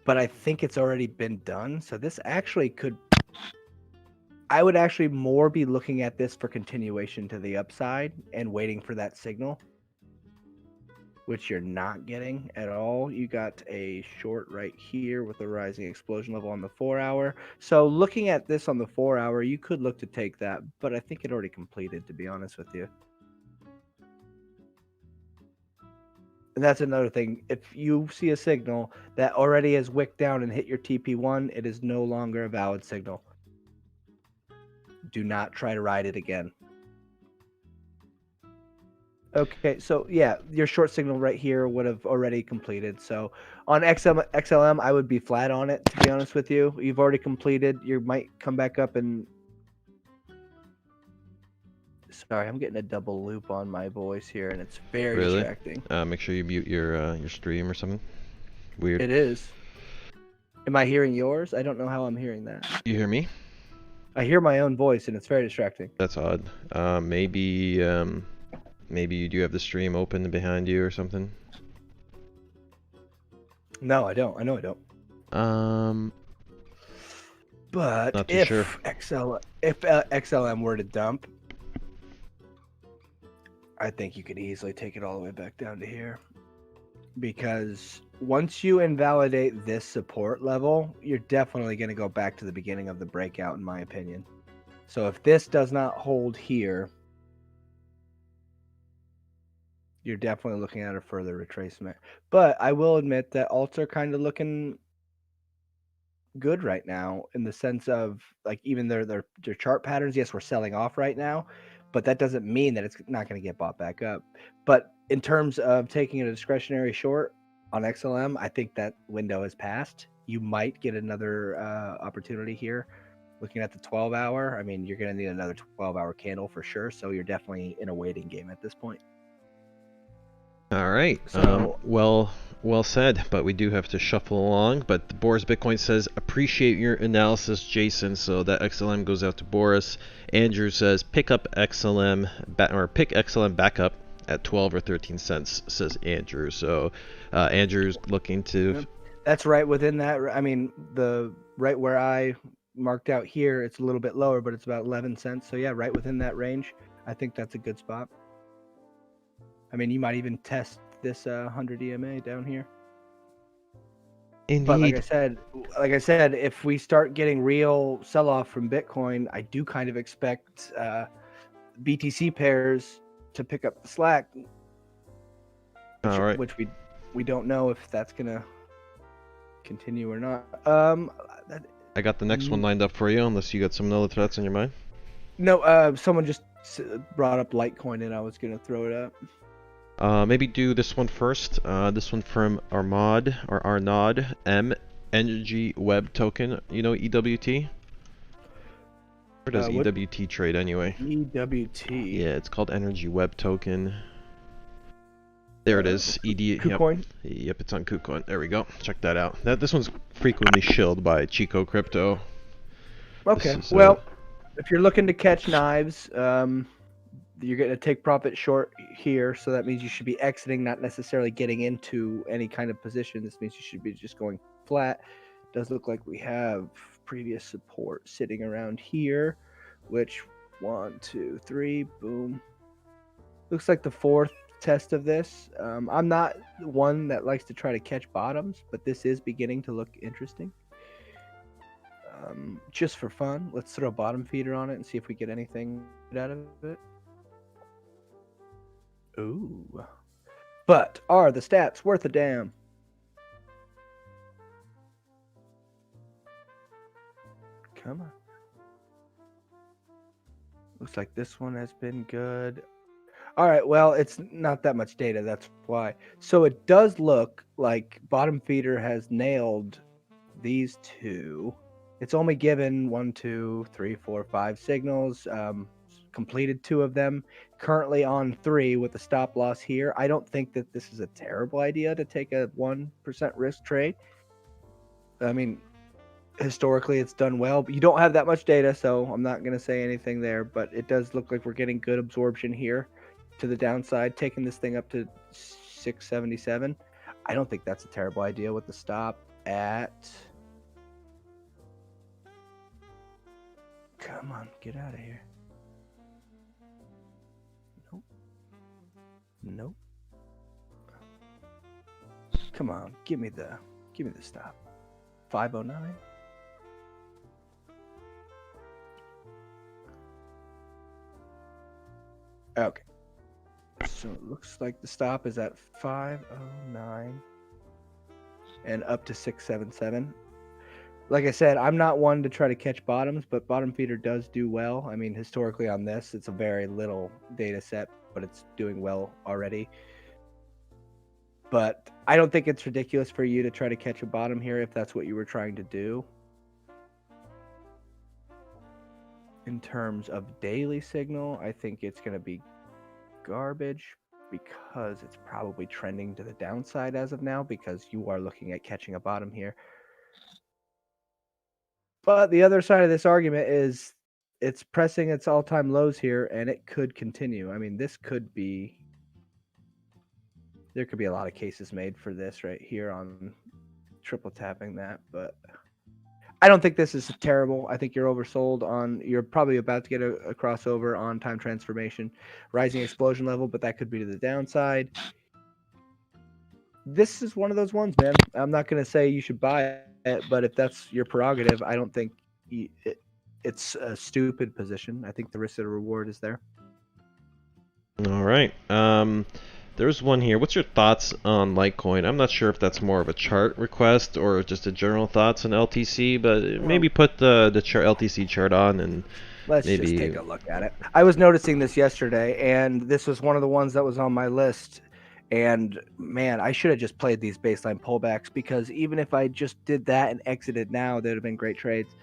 But I think it's already been done. So this actually could... I would actually more be looking at this for continuation to the upside and waiting for that signal, which you're not getting at all. You got a short right here with a rising explosion level on the 4 hour. So looking at this on the 4 hour, you could look to take that, but I think it already completed, to be honest with you. And that's another thing. If you see a signal that already has wicked down and hit your TP1, it is no longer a valid signal. Do not try to ride it again. Okay, so yeah, your short signal right here would have already completed. So on XLM, I would be flat on it, to be honest with you. You've already completed. You might come back up and... Sorry, I'm getting a double loop on my voice here, and it's very distracting. Make sure you mute your stream or something. Weird. It is. Am I hearing yours? I don't know how I'm hearing that. You hear me? I hear my own voice, and it's very distracting. That's odd. Maybe you do have the stream open behind you or something. No, I don't. I know I don't. But not too if sure. XLM were to dump, I think you could easily take it all the way back down to here. Because once you invalidate this support level, you're definitely going to go back to the beginning of the breakout, in my opinion. So if this does not hold here, you're definitely looking at a further retracement. But I will admit that alts are kind of looking good right now, in the sense of, like, even their chart patterns. Yes, we're selling off right now, but that doesn't mean that it's not going to get bought back up. But in terms of taking a discretionary short on XLM, I think that window has passed. You might get another opportunity here. Looking at the 12 hour, I mean, you're going to need another 12-hour candle for sure. So you're definitely in a waiting game at this point. All right. So, well said, but we do have to shuffle along. But Boris Bitcoin says, appreciate your analysis, Jason. So that XLM goes out to Boris. Andrew says, pick XLM back up at 12 or 13 cents, says Andrew. So Andrew's looking to... That's right within that. I mean, right where I marked out here, it's a little bit lower, but it's about 11 cents. So yeah, right within that range. I think that's a good spot. I mean, you might even test this 100 EMA down here. Indeed. But like I said, if we start getting real sell-off from Bitcoin, I do kind of expect BTC pairs to pick up the slack. All right. Which we don't know if that's gonna continue or not. I got the next one lined up for you, unless you got some other threats in your mind. No, someone just brought up Litecoin, and I was gonna throw it up. Maybe do this one first. This one from Arnaud M. Energy Web Token. You know EWT? Where does EWT trade anyway? EWT. Yeah, it's called Energy Web Token. There it is. KuCoin? Yep, it's on KuCoin. There we go. Check that out. This one's frequently shilled by Chico Crypto. Okay. Well, if you're looking to catch knives, you're going to take profit short here, so that means you should be exiting, not necessarily getting into any kind of position. This means you should be just going flat. It does look like we have previous support sitting around here, which 1, 2, 3, boom. Looks like the fourth test of this. I'm not one that likes to try to catch bottoms, but this is beginning to look interesting. Just for fun, let's throw a bottom feeder on it and see if we get anything out of it. Ooh. But are the stats worth a damn? Come on. Looks like this one has been good. All right, well, it's not that much data, that's why. So it does look like bottom feeder has nailed these two. It's only given 1, 2, 3, 4, 5 signals, completed 2 of them, currently on 3 with a stop loss here. I don't think that this is a terrible idea to take a 1% risk trade. I mean, historically it's done well, but you don't have that much data, so I'm not going to say anything there, but it does look like we're getting good absorption here to the downside, taking this thing up to 677. I don't think that's a terrible idea with the stop at... Come on, get out of here. Nope. Nope. Come on, give me the stop. 509. Okay. So it looks like the stop is at 509 and up to 677. Like I said, I'm not one to try to catch bottoms, but bottom feeder does do well. I mean, historically on this, it's a very little data set, but it's doing well already. But I don't think it's ridiculous for you to try to catch a bottom here if that's what you were trying to do. In terms of daily signal, I think it's going to be garbage because it's probably trending to the downside as of now because you are looking at catching a bottom here. But the other side of this argument is it's pressing its all-time lows here, and it could continue. I mean, this could be... There could be a lot of cases made for this right here on triple tapping that, but I don't think this is terrible. I think you're oversold on... You're probably about to get a crossover on time transformation, rising explosion level, but that could be to the downside. This is one of those ones, man. I'm not going to say you should buy it, but if that's your prerogative, I don't think it's a stupid position. I think the risk to the reward is there. All right. There's one here. What's your thoughts on Litecoin? I'm not sure if that's more of a chart request or just a general thoughts on LTC, but maybe put the chart, LTC chart on and let's maybe just take a look at it. I was noticing this yesterday, and this was one of the ones that was on my list. And man, I should have just played these baseline pullbacks because even if I just did that and exited now, they'd have been great trades.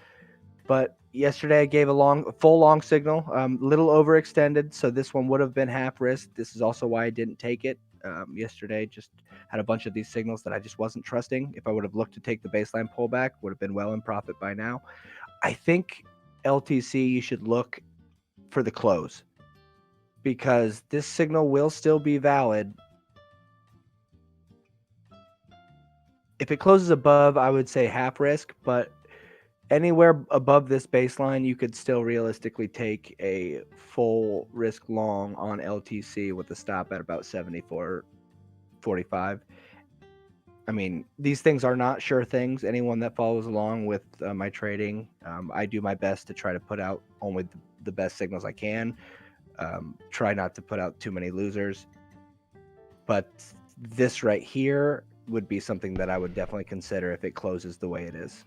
But yesterday I gave a full long signal, little overextended, so this one would have been half risk. This is also why I didn't take it. Yesterday just had a bunch of these signals that I just wasn't trusting. If I would have looked to take the baseline pullback, would have been well in profit by now. I think LTC you should look for the close because this signal will still be valid. If it closes above, I would say half risk, but anywhere above this baseline, you could still realistically take a full risk long on LTC with a stop at about 74.45. I mean, these things are not sure things. Anyone that follows along with my trading, I do my best to try to put out only the best signals I can. Try not to put out too many losers. But this right here would be something that I would definitely consider if it closes the way it is.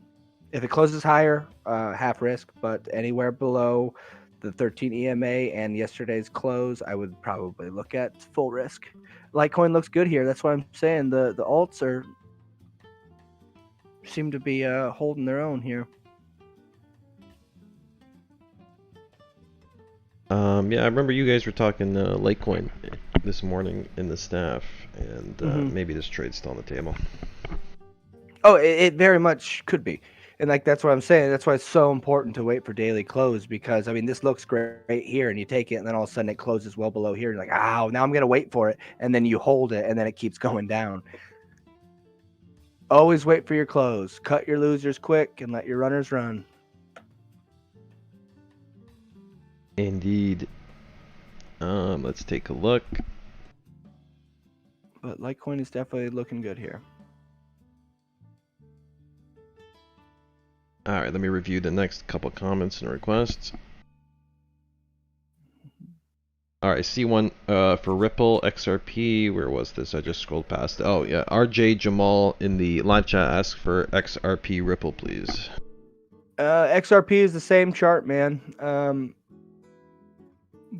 If it closes higher, half risk, but anywhere below the 13 EMA and yesterday's close, I would probably look at full risk. Litecoin looks good here. That's what I'm saying. The alts seem to be holding their own here. Yeah, I remember you guys were talking Litecoin this morning in the staff, and maybe this trade's still on the table. Oh, it very much could be. And like that's what I'm saying. That's why it's so important to wait for daily close because, I mean, this looks great here and you take it and then all of a sudden it closes well below here. And you're like, ow, now I'm going to wait for it. And then you hold it and then it keeps going down. Always wait for your close. Cut your losers quick and let your runners run. Indeed. Let's take a look. But Litecoin is definitely looking good here. All right, let me review the next couple comments and requests. All right, C1 for Ripple, XRP. Where was this? I just scrolled past. Oh, yeah. RJ Jamal in the live chat asked for XRP Ripple, please. XRP is the same chart, man.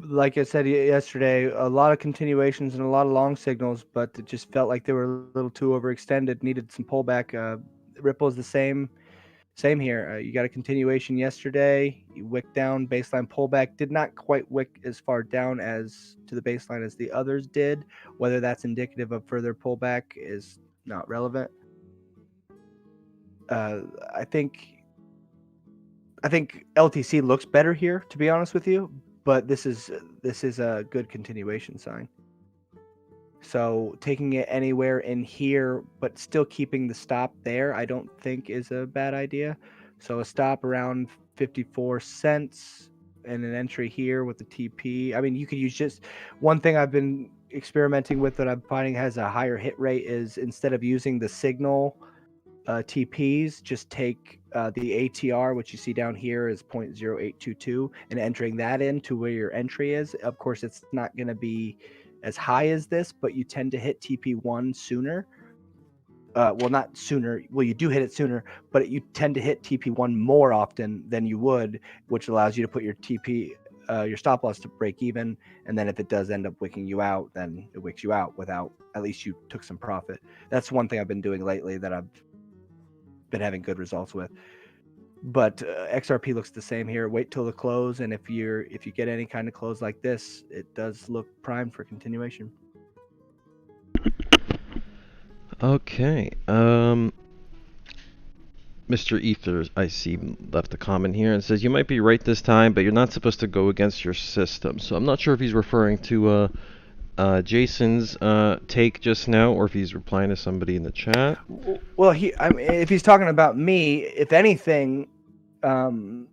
Like I said yesterday, a lot of continuations and a lot of long signals, but it just felt like they were a little too overextended, needed some pullback. Ripple is the same here. You got a continuation yesterday. You wick down, baseline pullback. Did not quite wick as far down as to the baseline as the others did. Whether that's indicative of further pullback is not relevant. I think LTC looks better here, to be honest with you, but this is a good continuation sign. So taking it anywhere in here, but still keeping the stop there, I don't think is a bad idea. So a stop around 54 cents and an entry here with the TP. I mean, you could use just one thing I've been experimenting with that I'm finding has a higher hit rate is instead of using the signal TPs, just take the ATR, which you see down here is 0.0822, and entering that into where your entry is. Of course, it's not going to be as high as this, but you tend to hit TP1 sooner. Well, not sooner. Well, you do hit it sooner, but you tend to hit TP1 more often than you would, which allows you to put your TP, your stop loss to break even. And then if it does end up wicking you out, then it wicks you out without, at least you took some profit. That's one thing I've been doing lately that I've been having good results with. But XRP looks the same here. Wait till the close, and if you get any kind of close like this, it does look primed for continuation. Okay. Mr. Ether, I see, left a comment here and says, you might be right this time, but you're not supposed to go against your system. So I'm not sure if he's referring to Jason's take just now, or if he's replying to somebody in the chat. Well, if he's talking about me, if anything, I'm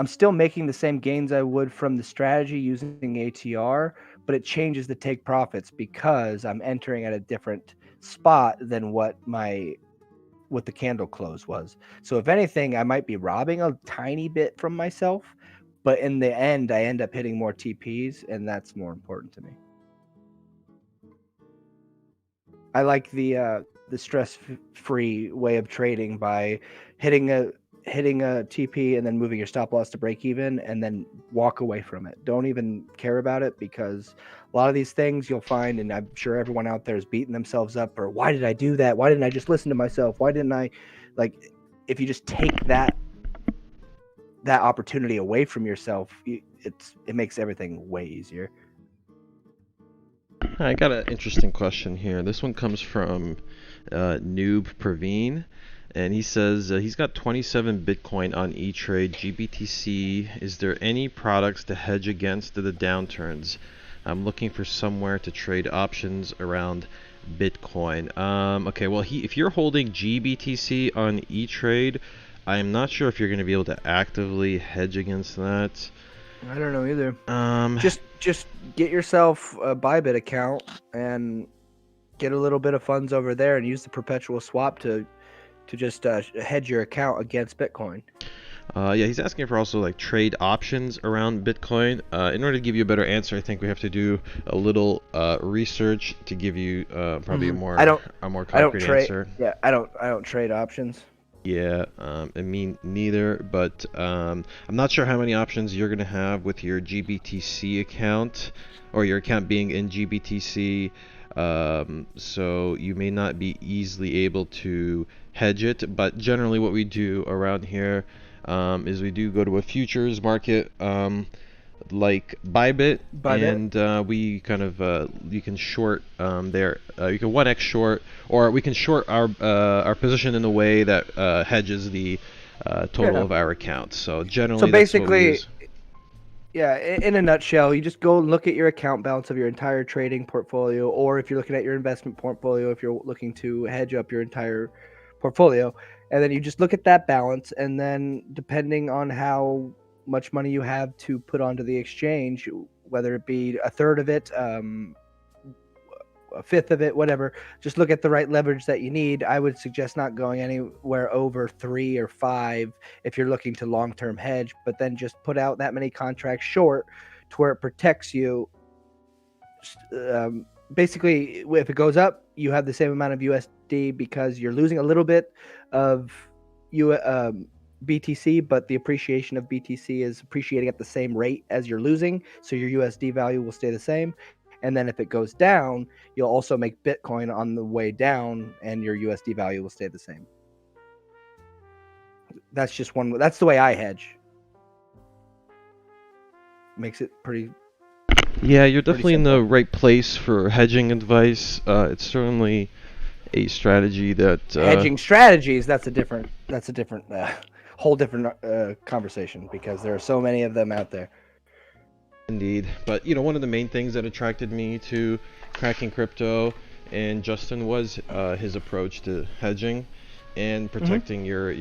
still making the same gains I would from the strategy using ATR, but it changes the take profits because I'm entering at a different spot than what the candle close was. So if anything, I might be robbing a tiny bit from myself, but in the end, I end up hitting more TPs, and that's more important to me. I like the stress-free way of trading by hitting a TP and then moving your stop loss to break even and then walk away from it. Don't even care about it, because a lot of these things you'll find, and I'm sure everyone out there is beating themselves up for, why did I do that? Why didn't I just listen to myself? Why didn't I, if you just take that opportunity away from yourself, it makes everything way easier. I got an interesting question here. This one comes from Noob Praveen, and he says he's got 27 Bitcoin on E-Trade GBTC. Is there any products to hedge against the downturns? I'm looking for somewhere to trade options around Bitcoin. Okay, well, if you're holding GBTC on E-Trade, I'm not sure if you're going to be able to actively hedge against that. I don't know either. Just get yourself a ByBit account and get a little bit of funds over there and use the perpetual swap to just hedge your account against Bitcoin. Yeah, he's asking for also trade options around Bitcoin. In order to give you a better answer, I think we have to do a little research to give you probably a more concrete answer. Yeah, I don't trade options. Yeah, I mean neither, but I'm not sure how many options you're gonna have with your GBTC account, or your account being in GBTC. So you may not be easily able to hedge it, but generally what we do around here is we do go to a futures market like ByBit, and we kind of you can short there. You can 1x short, or we can short our position in a way that hedges the total of our account. So generally, basically, yeah, in a nutshell, you just go and look at your account balance of your entire trading portfolio, or if you're looking at your investment portfolio, if you're looking to hedge up your entire portfolio, and then you just look at that balance, and then depending on how much money you have to put onto the exchange, whether it be a third of it, a fifth of it, whatever. Just look at the right leverage that you need. I would suggest not going anywhere over 3 or 5 if you're looking to long-term hedge, but then just put out that many contracts short to where it protects you. Basically, if it goes up, you have the same amount of USD because you're losing a little bit of BTC, but the appreciation of BTC is appreciating at the same rate as you're losing, so your USD value will stay the same. And then if it goes down, you'll also make Bitcoin on the way down, and your USD value will stay the same. That's just one. That's the way I hedge. Makes it pretty. Yeah, you're definitely in the right place for hedging advice. It's certainly a strategy that hedging strategies. That's a different whole different conversation, because there are so many of them out there. Indeed. But one of the main things that attracted me to cracking crypto and Justin was his approach to hedging and protecting your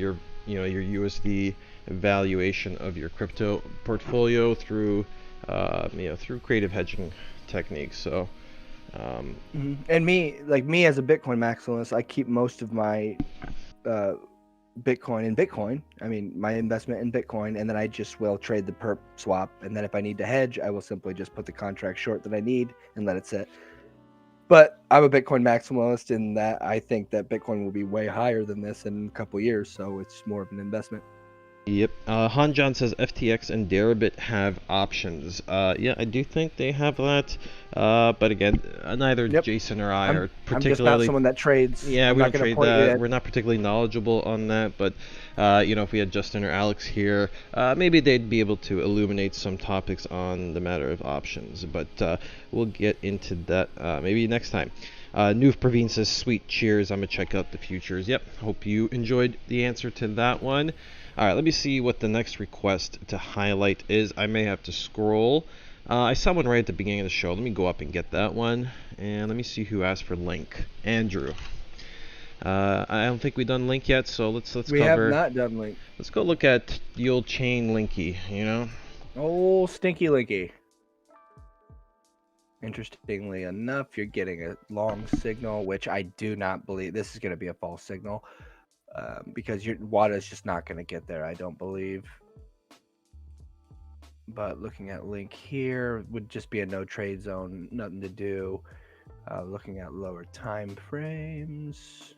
USD valuation of your crypto portfolio through through creative hedging techniques. So and me as a Bitcoin maximalist, I keep most of my Bitcoin in Bitcoin. I mean, my investment in Bitcoin, and then I just will trade the perp swap. And then if I need to hedge, I will simply just put the contract short that I need and let it sit. But I'm a Bitcoin maximalist in that I think that Bitcoin will be way higher than this in a couple years. So it's more of an investment. Yep. Han John says FTX and Deribit have options. Yeah, I do think they have that. But again, neither Jason or I are particularly. I'm just not someone that trades. Yeah, we don't trade that. We're not particularly knowledgeable on that. But if we had Justin or Alex here, maybe they'd be able to illuminate some topics on the matter of options. But we'll get into that maybe next time. Noof Praveen says, sweet, cheers. I'm going to check out the futures. Yep, hope you enjoyed the answer to that one. All right, let me see what the next request to highlight is. I may have to scroll. I saw one right at the beginning of the show. Let me go up and get that one. And let me see who asked for link. Andrew. I don't think we've done link yet, so let's cover. We have not done link. Let's go look at the old chain linky, Oh, stinky linky. Interestingly enough, you're getting a long signal, which I do not believe. This is going to be a false signal. Because your WADA is just not going to get there, I don't believe. But looking at link here would just be a no trade zone, nothing to do. Looking at lower time frames,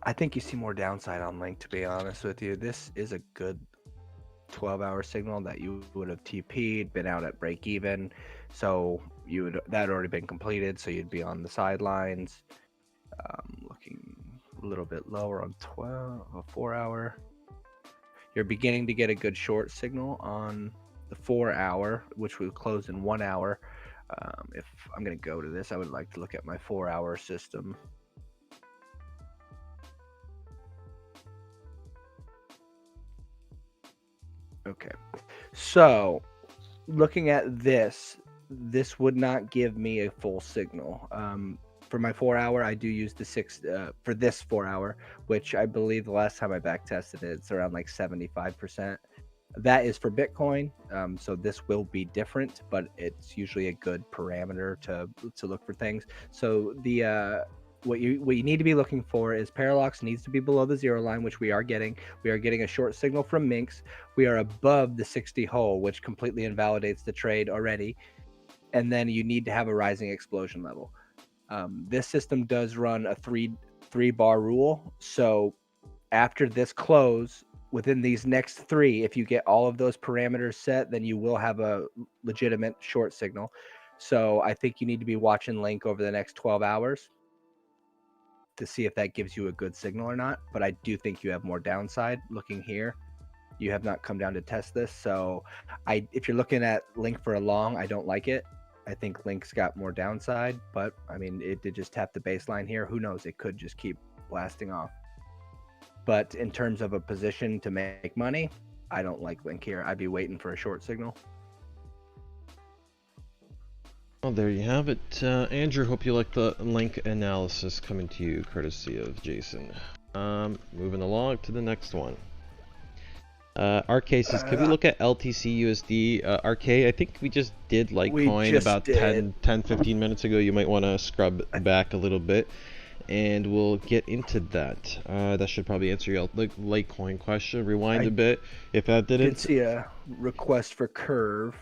I think you see more downside on link, to be honest with you. This is a good 12-hour signal that you would have TP'd, been out at break even, so that had already been completed, so you'd be on the sidelines. Looking a little bit lower on 4-hour, you're beginning to get a good short signal on the 4-hour, which will close in 1 hour. If I'm going to go to this, I would like to look at my 4-hour system. Okay, so looking at this would not give me a full signal. For my 4-hour, I do use the 6 for this 4-hour, which I believe the last time I back tested it, it's around like 75%. That is for Bitcoin, so this will be different, but it's usually a good parameter to look for things. So the what you need to be looking for is parallax needs to be below the 0 line, which we are getting. We are getting a short signal from Minx. We are above the 60 hole, which completely invalidates the trade already. And then you need to have a rising explosion level. This system does run a three bar rule. So after this close, within these next 3, if you get all of those parameters set, then you will have a legitimate short signal. So I think you need to be watching link over the next 12 hours to see if that gives you a good signal or not. But I do think you have more downside. Looking here, you have not come down to test this. So if you're looking at link for a long, I don't like it. I think link's got more downside, but I mean, it did just tap the baseline here. Who knows? It could just keep blasting off. But in terms of a position to make money, I don't like link here. I'd be waiting for a short signal. Well, there you have it. Andrew, hope you like the link analysis coming to you courtesy of Jason. Moving along to the next one. RK says, can we look at LTC USD? RK, I think we just did Litecoin just about did. 10-15 minutes ago. You might want to scrub back a little bit, and we'll get into that. That should probably answer your Litecoin question. Rewind a bit. If that You didn't, can see a request for Curve.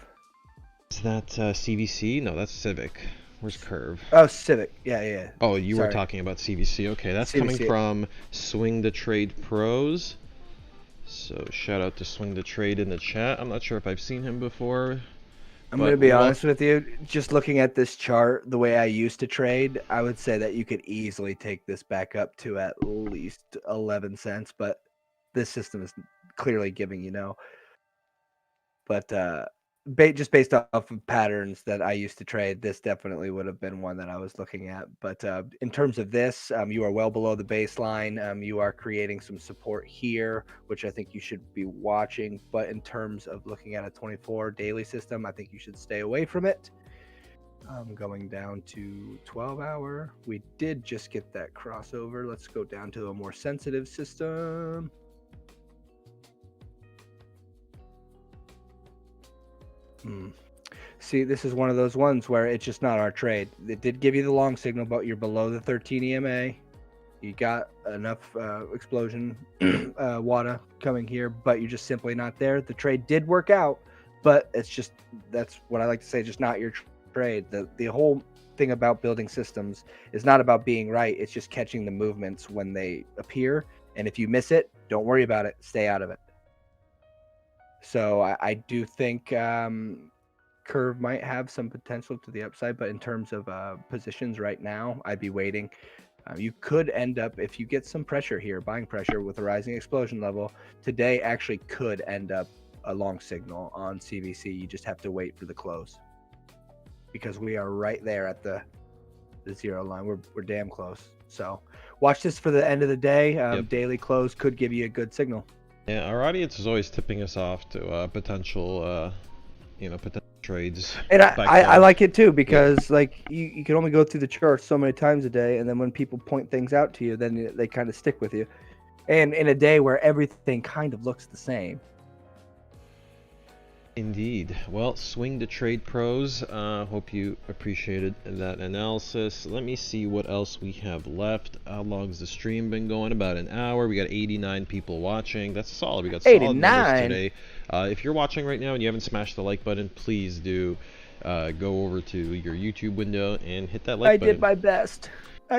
is that CVC? No, that's Civic. Where's Curve? Oh, Civic. Yeah. Oh, you were Sorry. talking about CVC. Okay, that's coming CVC. from Swing the Trade Pros. So shout out to Swing the Trade in the chat. I'm not sure if I've seen him before. I'm going to be honest with you. Just looking at this chart, the way I used to trade, I would say that you could easily take this back up to at least 11 cents. But this system is clearly giving, But just based off of patterns that I used to trade, this definitely would have been one that I was looking at. But in terms of this, you are well below the baseline. You are creating some support here, which I think you should be watching. But in terms of looking at a 24 daily system, I think you should stay away from it. Going down to 12-hour, we did just get that crossover. Let's go down to a more sensitive system. See, this is one of those ones where it's just not our trade. It did give you the long signal, but you're below the 13 EMA. You got enough explosion WADA coming here, but you're just simply not there. The trade did work out, but that's what I like to say, just not your trade. The whole thing about building systems is not about being right. It's just catching the movements when they appear. And if you miss it, don't worry about it. Stay out of it. So I do think Curve might have some potential to the upside, but in terms of positions right now, I'd be waiting. You could end up, if you get some pressure here, buying pressure with a rising explosion level, today actually could end up a long signal on CVC. You just have to wait for the close because we are right there at the zero line. We're damn close. So watch this for the end of the day. Daily close could give you a good signal. Yeah, our audience is always tipping us off to potential trades. And I like it too because you can only go through the charts so many times a day, and then when people point things out to you, then they kind of stick with you. And in a day where everything kind of looks the same. Indeed. Well, Swing the Trade Pros. Hope you appreciated that analysis. Let me see what else we have left. How long's the stream been going? About an hour. We got 89 people watching. That's solid. We got solid numbers today. If you're watching right now and you haven't smashed the like button, please do go over to your YouTube window and hit that like button. I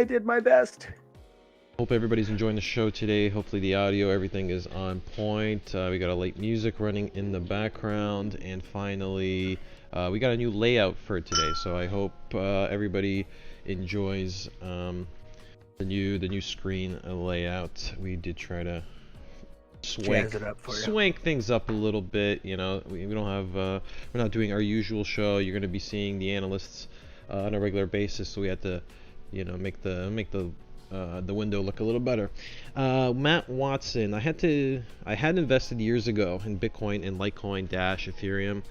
did my best. Hope everybody's enjoying the show today. Hopefully the audio, everything is on point. We got a light music running in the background, and finally we got a new layout for today. So I hope everybody enjoys the new screen layout. We did try to swank things up a little bit. We don't have we're not doing our usual show. You're going to be seeing the analysts on a regular basis, so we had to make the window look a little better. Matt Watson, I had invested years ago in Bitcoin and Litecoin Dash Ethereum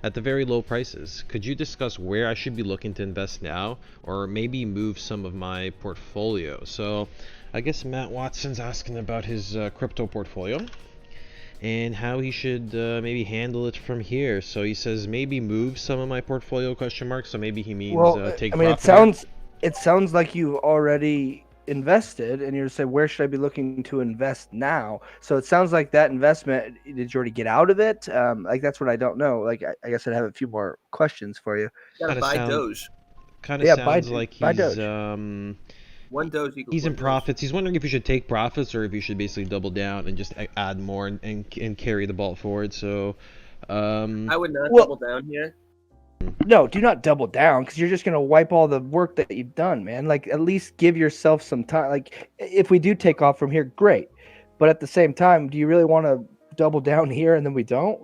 at the very low prices. Could you discuss where I should be looking to invest now, or maybe move some of my portfolio? So I guess Matt Watson's asking about his crypto portfolio and how he should maybe handle it from here. So he says maybe move some of my portfolio ? So maybe he means take profit. It sounds like you've already invested and you're saying, where should I be looking to invest now? So it sounds like that investment, did you already get out of it? That's what I don't know. I guess I'd have a few more questions for you. Gotta buy Doge. Kind of sounds like he's one Doge equals he's in profits. He's wondering if you should take profits or if you should basically double down and just add more and carry the ball forward. So I would not double down here. No, do not double down because you're just going to wipe all the work that you've done, man. At least give yourself some time. If we do take off from here, great. But at the same time, do you really want to double down here and then we don't?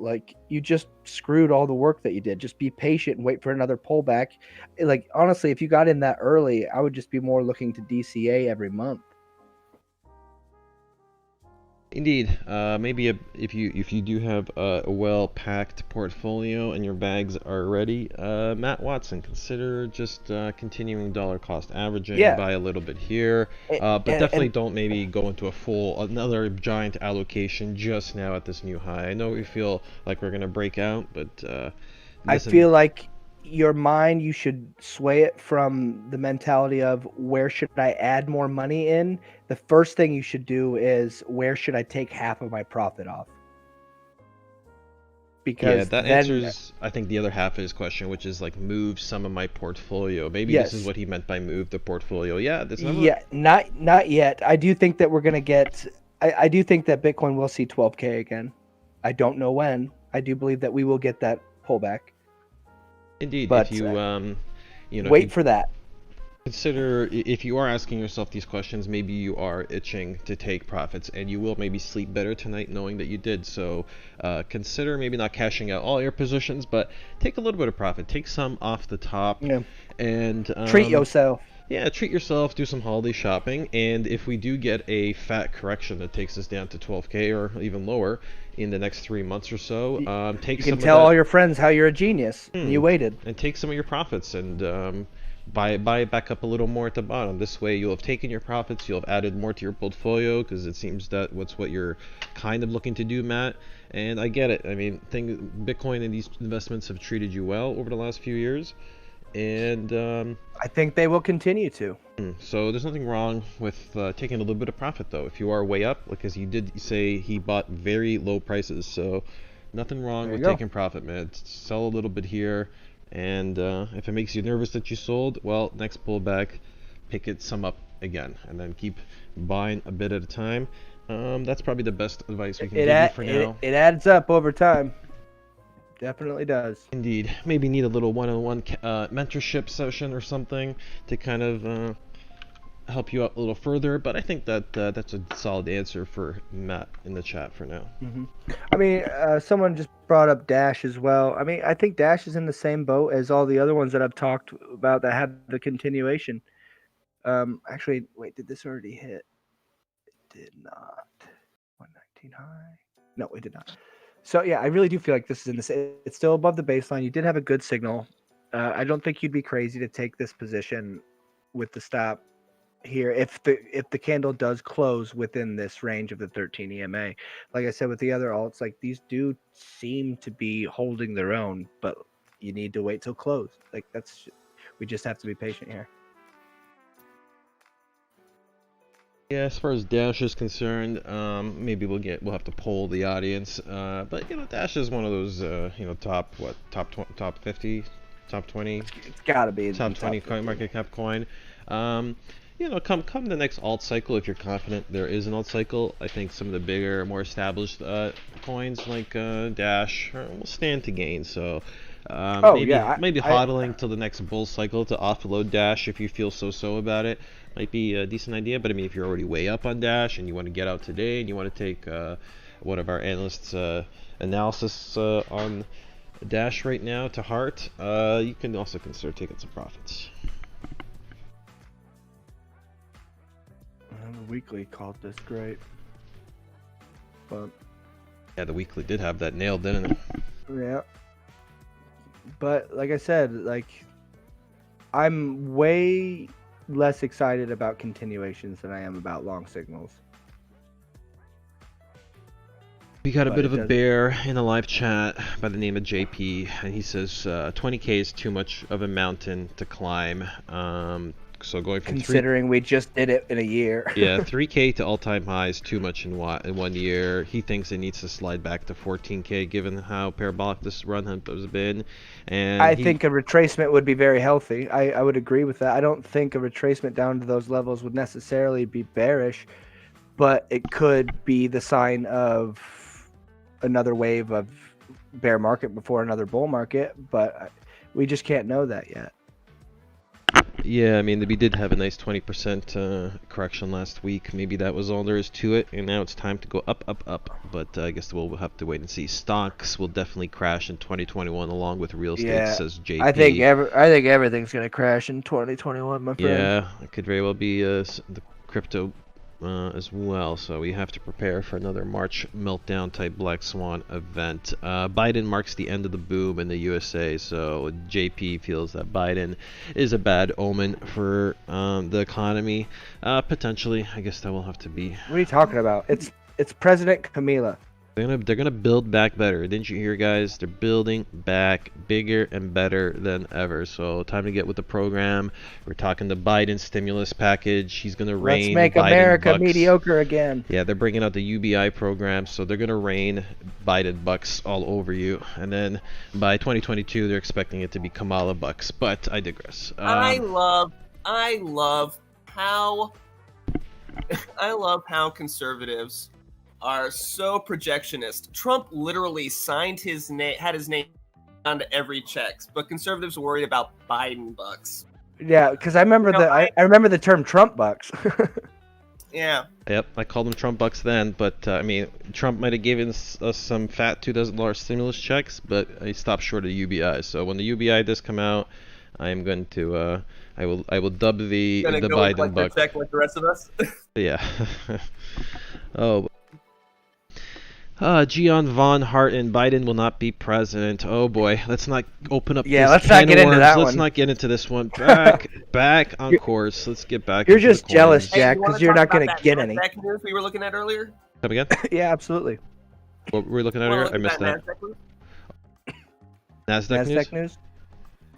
You just screwed all the work that you did. Just be patient and wait for another pullback. Honestly, if you got in that early, I would just be more looking to DCA every month. Indeed. Maybe if you do have a well-packed portfolio and your bags are ready, Matt Watson, consider just continuing dollar cost averaging, Yeah. buy a little bit here, but and definitely don't maybe go into another giant allocation just now at this new high. I know we feel like we're gonna break out, but I listen, feel like your mind, you should sway it from the mentality of where should I add more money in. The first thing you should do is where should I take half of my profit off? yeah, Because that then, answers, I think, the other half of his question, which is like move some of my portfolio. Maybe this is yes, what he meant by move the portfolio. Yeah, this number. yeah, not yet. I do think that we're gonna get. I do think that Bitcoin will see 12K again. I don't know when. I do believe that we will get that pullback. Indeed, But if you you know, if wait you for that. consider, if you are asking yourself these questions, maybe you are itching to take profits, and you will maybe sleep better tonight knowing that you did. So consider maybe not cashing out all your positions, but take a little bit of profit, take some off the top, Yeah. and Treat yourself. yeah, treat yourself, do some holiday shopping, and if we do get a fat correction that takes us down to 12K or even lower in the next 3 months or so, take You some can of tell that all your friends how you're a genius and you waited. and take some of your profits and buy it back up a little more at the bottom. This way, you'll have taken your profits, you'll have added more to your portfolio, because it seems that what you're kind of looking to do, Matt. And I get it. I mean, Bitcoin and these investments have treated you well over the last few years, and I think they will continue to. so there's nothing wrong with taking a little bit of profit, though. If you are way up, because you did say he bought very low prices, so nothing wrong There with you go. taking profit, man. Sell a little bit here, and if it makes you nervous that you sold, well, next pullback, pick it some up again, and then keep buying a bit at a time. That's probably the best advice we can give you for now. It adds up over time. Definitely does. Indeed. Maybe need a little one-on-one mentorship session or something to kind of help you out a little further, but I think that that's a solid answer for Matt in the chat for now. I mean, someone just brought up Dash as well. I mean, I think Dash is in the same boat as all the other ones that I've talked about that have the continuation. Actually, wait, did this already hit? It did not. 119 high. No, it did not. So yeah, I really do feel like this is in this. It's still above the baseline. You did have a good signal. I don't think you'd be crazy to take this position with the stop here if the candle does close within this range of the 13 EMA. Like I said with the other alts, like these do seem to be holding their own, but you need to wait till close. Like we just have to be patient here. Yeah, as far as Dash is concerned, maybe we'll have to poll the audience. But Dash is one of those top 50, top 20, It's got to be top 20 coin market cap coin. Come the next alt cycle, if you're confident there is an alt cycle, I think some of the bigger, more established coins like Dash will stand to gain. So maybe hodling till the next bull cycle to offload Dash if you feel so about it might be a decent idea. But I mean, if you're already way up on Dash and you want to get out today and you want to take one of our analysts' analysis on Dash right now to heart, you can also consider taking some profits. The weekly called this great, but yeah, the weekly did have that nailed, didn't it? Yeah, but like I said, like I'm way less excited about continuations than I am about long signals. We got a bit of a bear in a live chat by the name of JP, and he says 20K is too much of a mountain to climb. So going from considering we just did it in a year. Yeah, 3K to all-time high is too much in 1 year. He thinks it needs to slide back to 14K given how parabolic this run has been. And I think a retracement would be very healthy. I would agree with that. I don't think a retracement down to those levels would necessarily be bearish, but it could be the sign of another wave of bear market before another bull market, but we just can't know that yet. Yeah, I mean, we did have a nice 20% correction last week. Maybe that was all there is to it, and now it's time to go up. But I guess we'll have to wait and see. Stocks will definitely crash in 2021 along with real estate, says JP. I think everything's going to crash in 2021, my friend. Yeah, it could very well be the crypto as well, so we have to prepare for another March meltdown type Black Swan event. Biden marks the end of the boom in the USA, so JP feels that Biden is a bad omen for the economy. Potentially, I guess that will have to be. What are you talking about? It's President Camila. They're gonna build back better. Didn't you hear, guys? They're building back bigger and better than ever. So time to get with the program. We're talking the Biden stimulus package. He's gonna rain. Let's make Biden America bucks. mediocre again. Yeah, they're bringing out the UBI program, so they're gonna rain Biden bucks all over you. And then by 2022, they're expecting it to be Kamala bucks. But I digress. I love how conservatives are so projectionist. Trump literally signed his name, had his name on to every checks, but conservatives are worried about Biden bucks. Yeah, because I remember I remember the term Trump bucks. Yeah. Yep, I called them Trump bucks then, but I mean, Trump might have given us some fat $2,000 stimulus checks, but he stopped short of UBI. So when the UBI does come out, I am going to I will dub the Biden buck. Check like the rest of us. Yeah. Oh. Gian Von Harten, Biden will not be president. Oh boy, let's not open up. Yeah, this let's can not get of into worms. that Let's one. not get into this one. Back on course. Let's get back. You're into the just jealous, coins. Jack, you wanna because you're talk not going about to get that any. NASDAQ news we were looking at earlier? Come again? Yeah, absolutely. What were we looking at Wanna here? look I at missed that. NASDAQ news? NASDAQ news? News.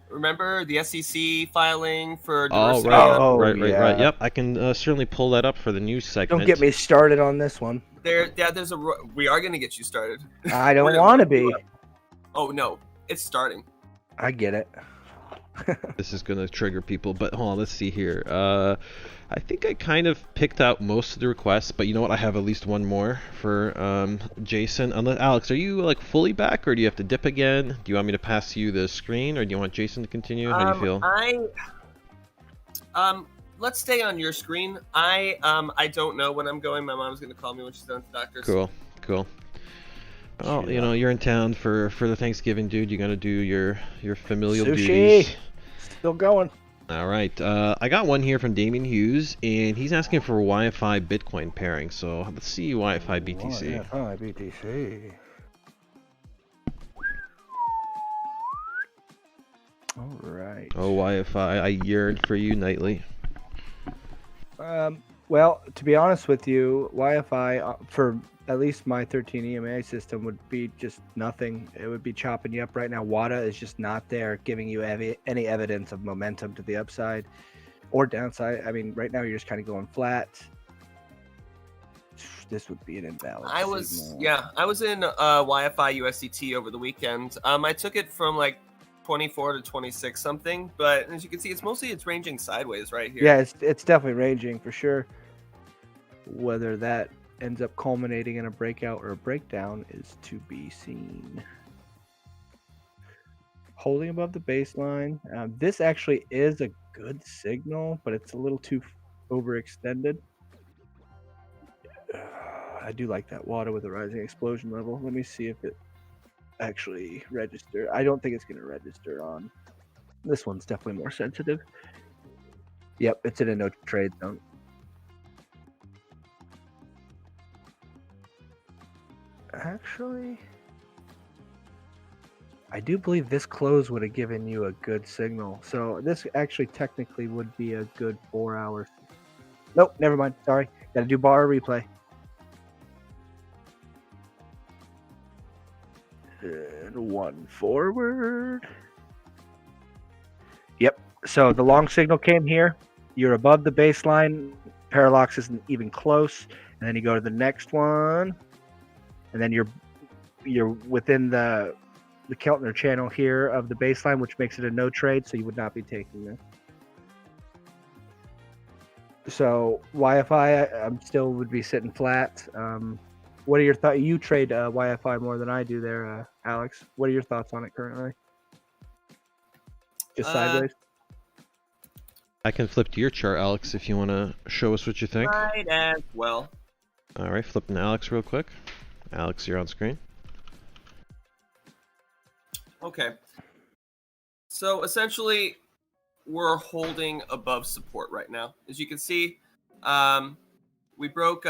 Remember the SEC filing for Oh, diversity? right. Oh, right. yeah. Yep, I can certainly pull that up for the news segment. Don't get me started on this one. We are going to get you started. I don't We're want to gonna- be. Oh no, it's starting. I get it. This is gonna trigger people, but hold on, let's see here. I think I kind of picked out most of the requests, but you know what? I have at least one more for Jason. Alex, are you like fully back, or do you have to dip again? Do you want me to pass you the screen, or do you want Jason to continue? How do you feel? Let's stay on your screen. I don't know when I'm going. My mom's gonna call me when she's done with the doctor. Cool. Oh, you know, you're in town for the Thanksgiving, dude. You gotta do your familial Sushi. duties. Still going. All right, I got one here from Damien Hughes, and he's asking for Wi-Fi Bitcoin pairing. So let's see Wi-Fi BTC. Wi-Fi BTC. All right. Oh, Wi-Fi, I yearn for you nightly. Well, to be honest with you, Wi-Fi for at least my 13 EMA system would be just nothing. It would be chopping you up right now. WADA is just not there, giving you any evidence of momentum to the upside or downside. I mean, right now you're just kind of going flat. This would be an invalid I was in Wi-Fi USDT over the weekend. I took it from like 24 to 26 something, but as you can see, it's ranging sideways right here. Yeah, it's definitely ranging for sure. Whether that ends up culminating in a breakout or a breakdown is to be seen. Holding above the baseline. This actually is a good signal, but it's a little too overextended. I do like that water with a rising explosion level. Let me see if it actually register. I don't think it's going to register on this one's definitely more sensitive. Yep, it's in a no trade zone. Actually, I do believe this close would have given you a good signal. So this actually technically would be a good 4 hours. Nope, never mind. Sorry. Gotta do bar replay. And one forward. Yep. So the long signal came here. You're above the baseline. Parallax isn't even close. And then you go to the next one. And then you're within the Keltner channel here of the baseline, which makes it a no trade, so you would not be taking this. So Wi-Fi, I'm still would be sitting flat. What are your thoughts? You trade Wi-Fi more than I do there, Alex. What are your thoughts on it currently? Just sideways? I can flip to your chart, Alex, if you want to show us what you think. Right as well. All right, flipping to Alex real quick. Alex, you're on screen. Okay. So essentially, we're holding above support right now. As you can see, we broke.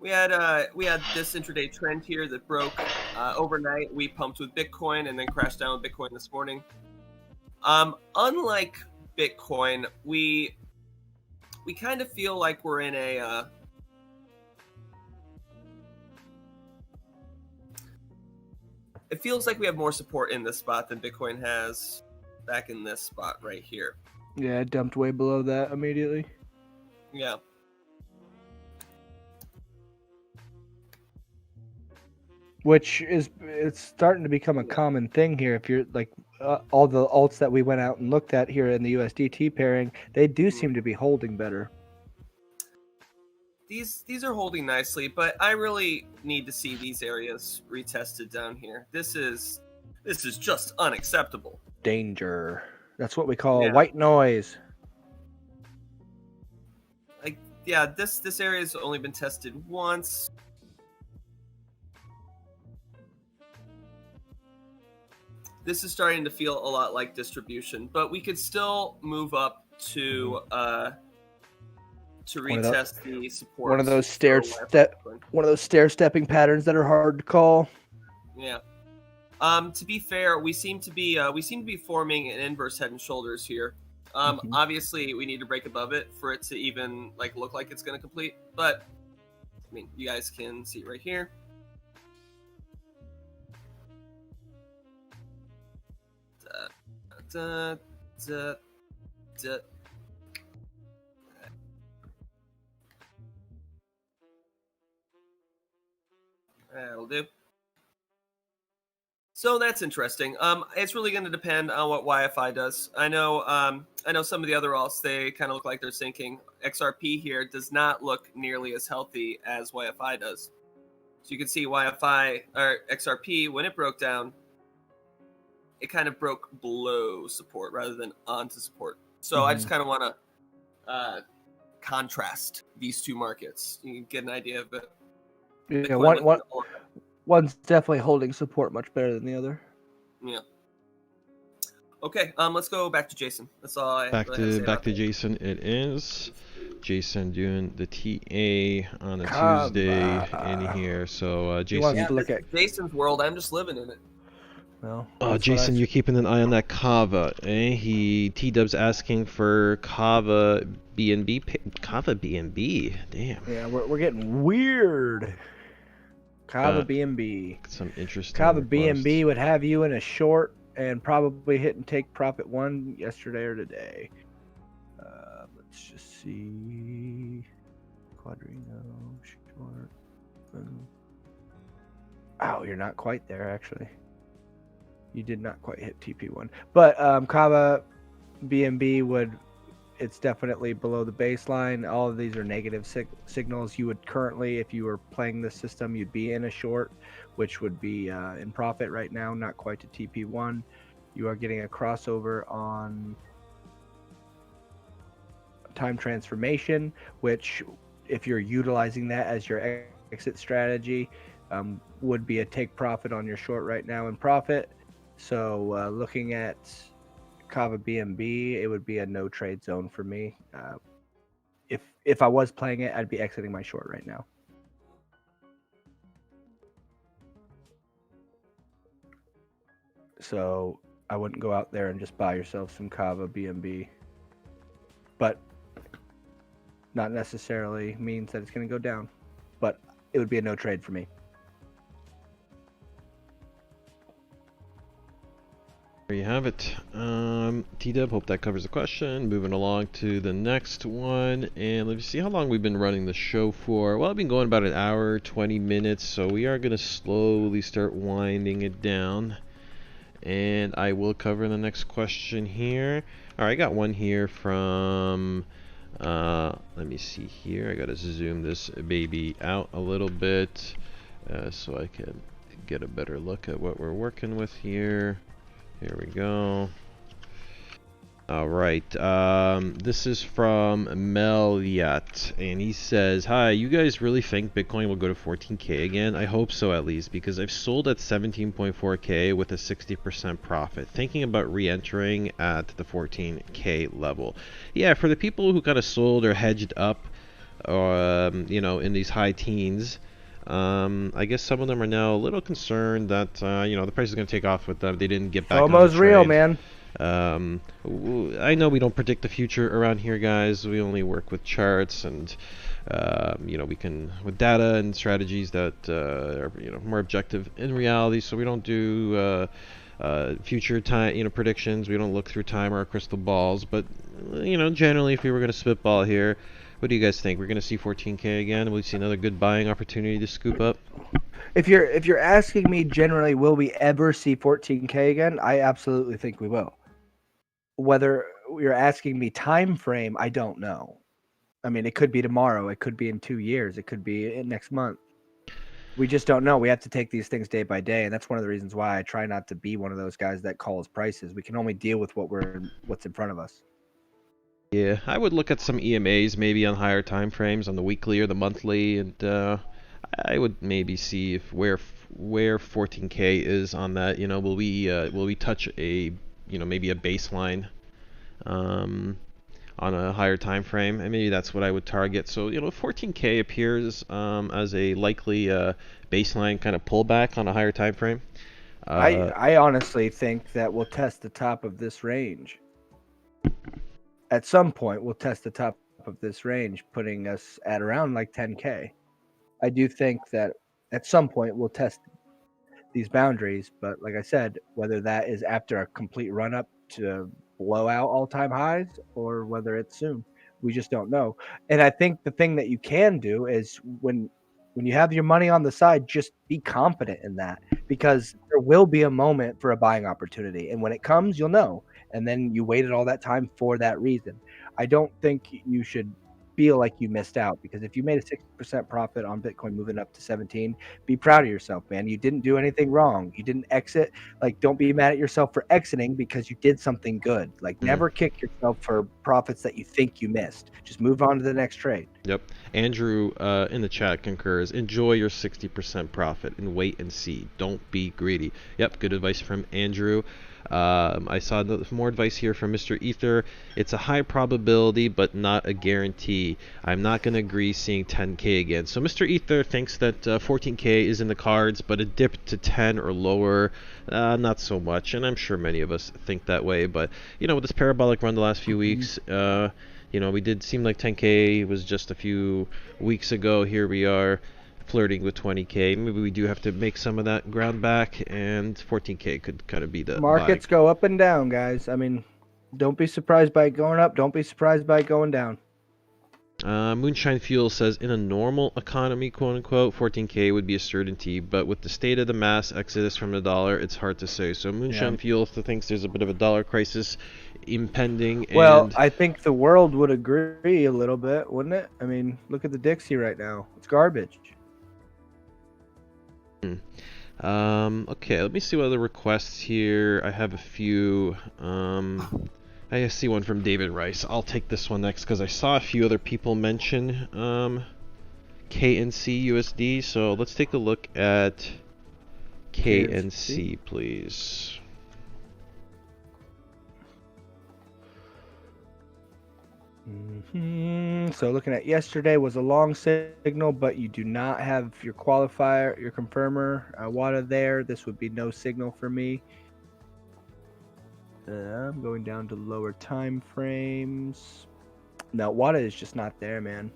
We had this intraday trend here that broke overnight. We pumped with Bitcoin and then crashed down with Bitcoin this morning. Unlike Bitcoin, we kind of feel like we're in a it feels like we have more support in this spot than Bitcoin has back in this spot right here. Yeah, it dumped way below that immediately. Yeah. Which is, it's starting to become a common thing here. If you're like all the alts that we went out and looked at here in the USDT pairing, they do seem to be holding better. These are holding nicely, but I really need to see these areas retested down here. This is just unacceptable. Danger. That's what we call white noise. Like, yeah, this area's only been tested once. This is starting to feel a lot like distribution, but we could still move up to retest the support. One of those stair stepping patterns that are hard to call. Yeah. To be fair, we seem to be forming an inverse head and shoulders here. Obviously, we need to break above it for it to even like look like it's going to complete. But I mean, you guys can see it right here. Da, da, da. That'll do. So that's interesting. It's really going to depend on what YFI does. I know some of the other alts, they kind of look like they're sinking. XRP here does not look nearly as healthy as YFI does. So you can see YFI or XRP, when it broke down, it kind of broke below support rather than onto support. So I just kind of want to contrast these two markets. You can get an idea of it. Yeah, one's definitely holding support much better than the other. Yeah. Okay, let's go back to Jason. That's all I back really to Jason. It is Jason doing the TA on a Tuesday in here. So Jason, Jason's world. I'm just living in it. Well, Jason, you're keeping an eye on that Kava, eh? T-Dub's asking for Kava BNB. Kava BNB, damn. Yeah, we're getting weird. Kava BNB. Some interesting. Kava BNB would have you in a short and probably hit and take profit one yesterday or today. Let's just see. Quadrino short. Oh, you're not quite there actually. You did not quite hit TP1. But Kava BNB it's definitely below the baseline. All of these are negative signals. You would currently, if you were playing this system, you'd be in a short, which would be in profit right now, not quite to TP1. You are getting a crossover on time transformation, which if you're utilizing that as your exit strategy, would be a take profit on your short right now in profit. So looking at Kava BNB, it would be a no trade zone for me. If I was playing it, I'd be exiting my short right now. So I wouldn't go out there and just buy yourself some Kava BNB. But not necessarily means that it's going to go down. But it would be a no trade for me. There you have it. T-Dub, hope that covers the question. Moving along to the next one. And let me see how long we've been running the show for. Well, I've been going about an hour, 20 minutes. So we are going to slowly start winding it down. And I will cover the next question here. All right, I got one here from... let me see here. I got to zoom this baby out a little bit so I can get a better look at what we're working with here. Here we go. All right. This is from Melyat, and he says, "Hi, you guys really think Bitcoin will go to 14K again? I hope so, at least, because I've sold at 17.4K with a 60% profit, thinking about re-entering at the 14K level." Yeah, for the people who kind of sold or hedged up, in these high teens. I guess some of them are now a little concerned that the price is going to take off with them. They didn't get back on the FOMO's real, trade. man. I know we don't predict the future around here, guys. We only work with charts and we can with data and strategies that are more objective in reality. So we don't do future time predictions. We don't look through time or our crystal balls. But generally, if we were going to spitball here, what do you guys think? We're going to see 14K again? Will we see another good buying opportunity to scoop up? If you're asking me generally, will we ever see 14K again? I absolutely think we will. Whether you're asking me time frame, I don't know. I mean, it could be tomorrow. It could be in 2 years. It could be in next month. We just don't know. We have to take these things day by day, and that's one of the reasons why I try not to be one of those guys that calls prices. We can only deal with what's in front of us. Yeah, I would look at some EMAs maybe on higher time frames, on the weekly or the monthly, and I would maybe see if where 14K is on that. Will we touch a maybe a baseline on a higher time frame, and maybe that's what I would target. So 14K appears as a likely baseline kind of pullback on a higher time frame. I honestly think that we'll test the top of this range. At some point, we'll test the top of this range, putting us at around like 10K. I do think that at some point we'll test these boundaries, but like I said, whether that is after a complete run up to blow out all-time highs or whether it's soon, we just don't know. And I think the thing that you can do is when you have your money on the side, just be confident in that, because there will be a moment for a buying opportunity, and when it comes, you'll know. And then you waited all that time for that reason. I don't think you should feel like you missed out, because if you made a 60% profit on Bitcoin moving up to 17, be proud of yourself, man. You didn't do anything wrong. You didn't exit. Like, don't be mad at yourself for exiting because you did something good. Like, never kick yourself for profits that you think you missed. Just move on to the next trade. Yep. Andrew in the chat concurs. Enjoy your 60% profit and wait and see. Don't be greedy. Yep, good advice from Andrew. I saw more advice here from Mr. Ether. It's a high probability, but not a guarantee. I'm not going to agree seeing 10K again. So Mr. Ether thinks that 14K is in the cards, but a dip to 10 or lower, not so much. And I'm sure many of us think that way. But, with this parabolic run the last few weeks, we did seem like 10K was just a few weeks ago. Here we are flirting with 20K. Maybe we do have to make some of that ground back, and 14K could kind of be the markets go up and down, guys. I mean, don't be surprised by it going up. Don't be surprised by it going down. Moonshine Fuel says, in a normal economy, quote unquote, 14K would be a certainty, but with the state of the mass exodus from the dollar, it's hard to say. So Moonshine Fuel thinks there's a bit of a dollar crisis impending. Well, I think the world would agree a little bit, wouldn't it? I mean, look at the Dixie right now. It's garbage. Okay, let me see what other requests here. I have a few. I see one from David Rice. I'll take this one next because I saw a few other people mention KNC USD. So let's take a look at KNC, please. So looking at yesterday was a long signal, but you do not have your qualifier, your confirmer, WADA there. This would be no signal for me. I'm going down to lower time frames. No, WADA is just not there, man.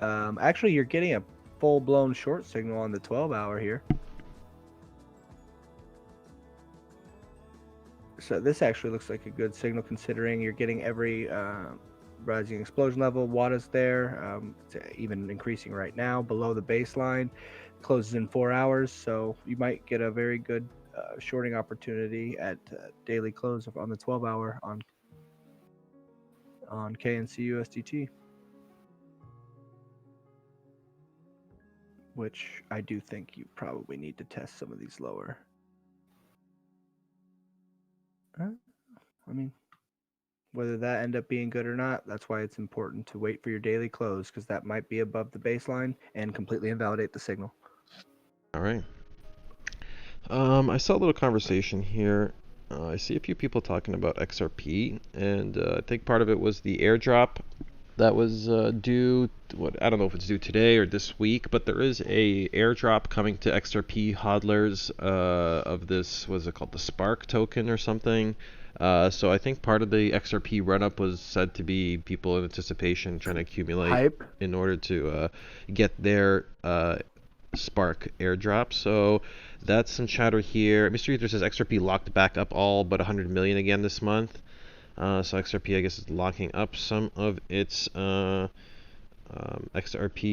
Actually, you're getting a full-blown short signal on the 12-hour here. So this actually looks like a good signal, considering you're getting every rising explosion level. WADA's there, it's even increasing right now below the baseline. Closes in 4 hours, so you might get a very good shorting opportunity at daily close on the 12-hour on KNC USDT, which I do think you probably need to test some of these lower. I mean, Whether that end up being good or not, that's why it's important to wait for your daily close, because that might be above the baseline and completely invalidate the signal. All right. I saw a little conversation here. I see a few people talking about XRP, and I think part of it was the airdrop that was due. I don't know if it's due today or this week, but there is a airdrop coming to XRP hodlers of this. What is it called? The Spark token or something. So I think part of the XRP run-up was said to be people in anticipation trying to accumulate Hype. in order to get their Spark airdrop. So that's some chatter here. Mr. Ether says XRP locked back up all but 100 million again this month. So XRP, I guess, is locking up some of its XRP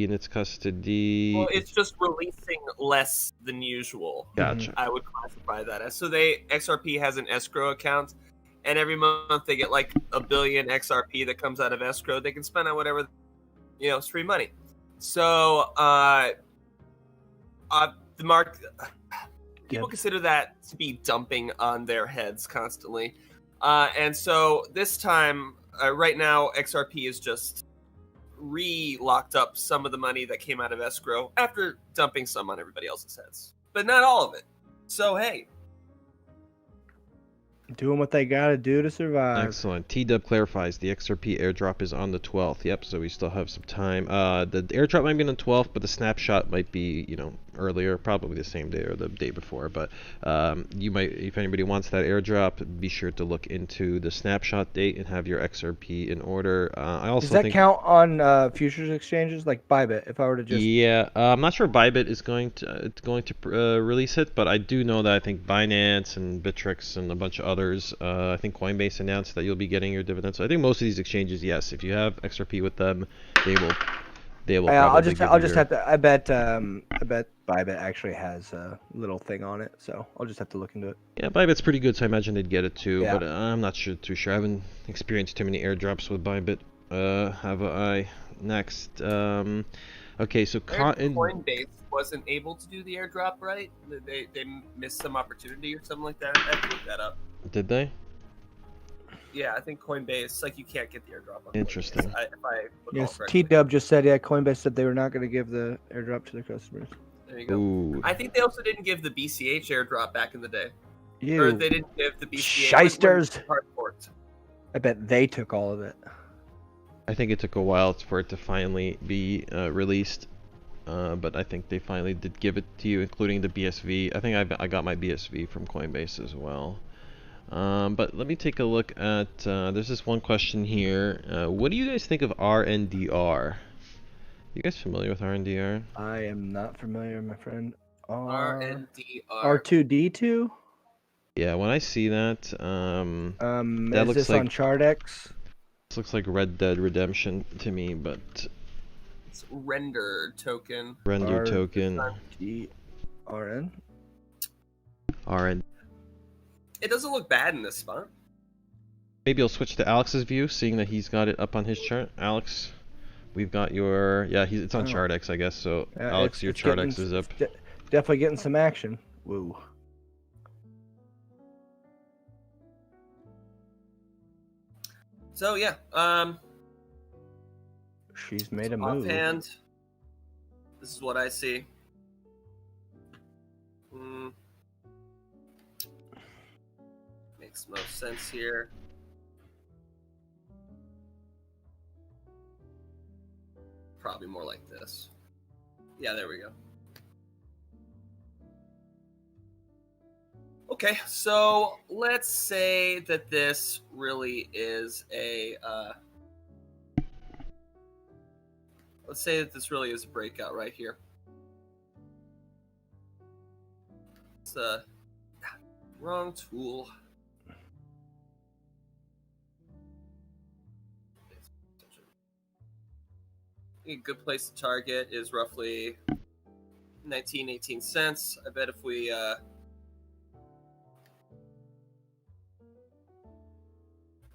in its custody. Well, it's just releasing less than usual. Gotcha. I would classify that as. So XRP has an escrow account, and every month they get like 1 billion XRP that comes out of escrow. They can spend on whatever, it's free money. So the market, people consider that to be dumping on their heads constantly. And so this time, right now, XRP is just re-locked up some of the money that came out of escrow after dumping some on everybody else's heads. But not all of it. So, hey. Doing what they gotta do to survive. Excellent. T-Dub clarifies the XRP airdrop is on the 12th. Yep, so we still have some time. The airdrop might be on the 12th, but the snapshot might be, earlier, probably the same day or the day before. But you might, if anybody wants that airdrop, be sure to look into the snapshot date and have your XRP in order. I also Does that count on futures exchanges like ByBit? If I were to just I'm not sure ByBit is going to release it, but I do know that I think Binance and Bittrex and a bunch of others. I think Coinbase announced that you'll be getting your dividends. So I think most of these exchanges, yes, if you have XRP with them, they will. Yeah, I'll just have to. I bet ByBit actually has a little thing on it, so I'll just have to look into it. Yeah, ByBit's pretty good, so I imagine they'd get it too. Yeah. But I'm not too sure. I haven't experienced too many airdrops with ByBit. Have I? Next. Okay, so Coinbase wasn't able to do the airdrop, right? They missed some opportunity or something like that. I have to look that up. Did they? Yeah, I think Coinbase, you can't get the airdrop on Interesting. Yes, T-Dub just said, Coinbase said they were not going to give the airdrop to their customers. There you go. Ooh. I think they also didn't give the BCH airdrop back in the day. You or they didn't give the BCH. shysters. I bet they took all of it. I think it took a while for it to finally be released, but I think they finally did give it to you, including the BSV. I think I got my BSV from Coinbase as well. But let me take a look at, there's this one question here. What do you guys think of RNDR? You guys familiar with RNDR? I am not familiar, my friend. RNDR. R2D2? Yeah, when I see that, that is looks this like on Chardex? this looks like Red Dead Redemption to me, but it's render token. Render token. RN. RN. It doesn't look bad in this spot. Maybe I'll switch to Alex's view, seeing that he's got it up on his chart. Alex, we've got your it's on Chardex, I guess. So Alex, your Chardex is up. Definitely getting some action. Woo. So yeah, she's made a move. Offhand, this is what I see. Makes most sense here. Probably more like this. Yeah, there we go. Okay, so let's say that this really is a breakout right here. It's a wrong tool. A good place to target is roughly 18 cents. I bet if we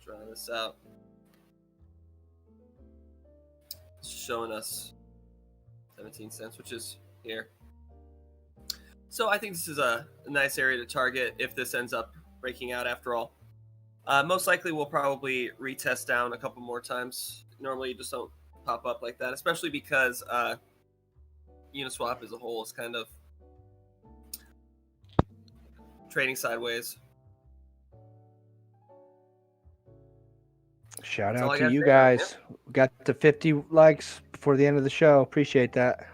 try this out, it's showing us 17 cents, which is here. So I think this is a nice area to target if this ends up breaking out after all. Most likely, we'll probably retest down a couple more times. Normally, you just don't pop up like that, especially because Uniswap as a whole is kind of trading sideways. Shout That's all out I to gotta you say about it, guys. We got to 50 likes before the end of the show. Appreciate that.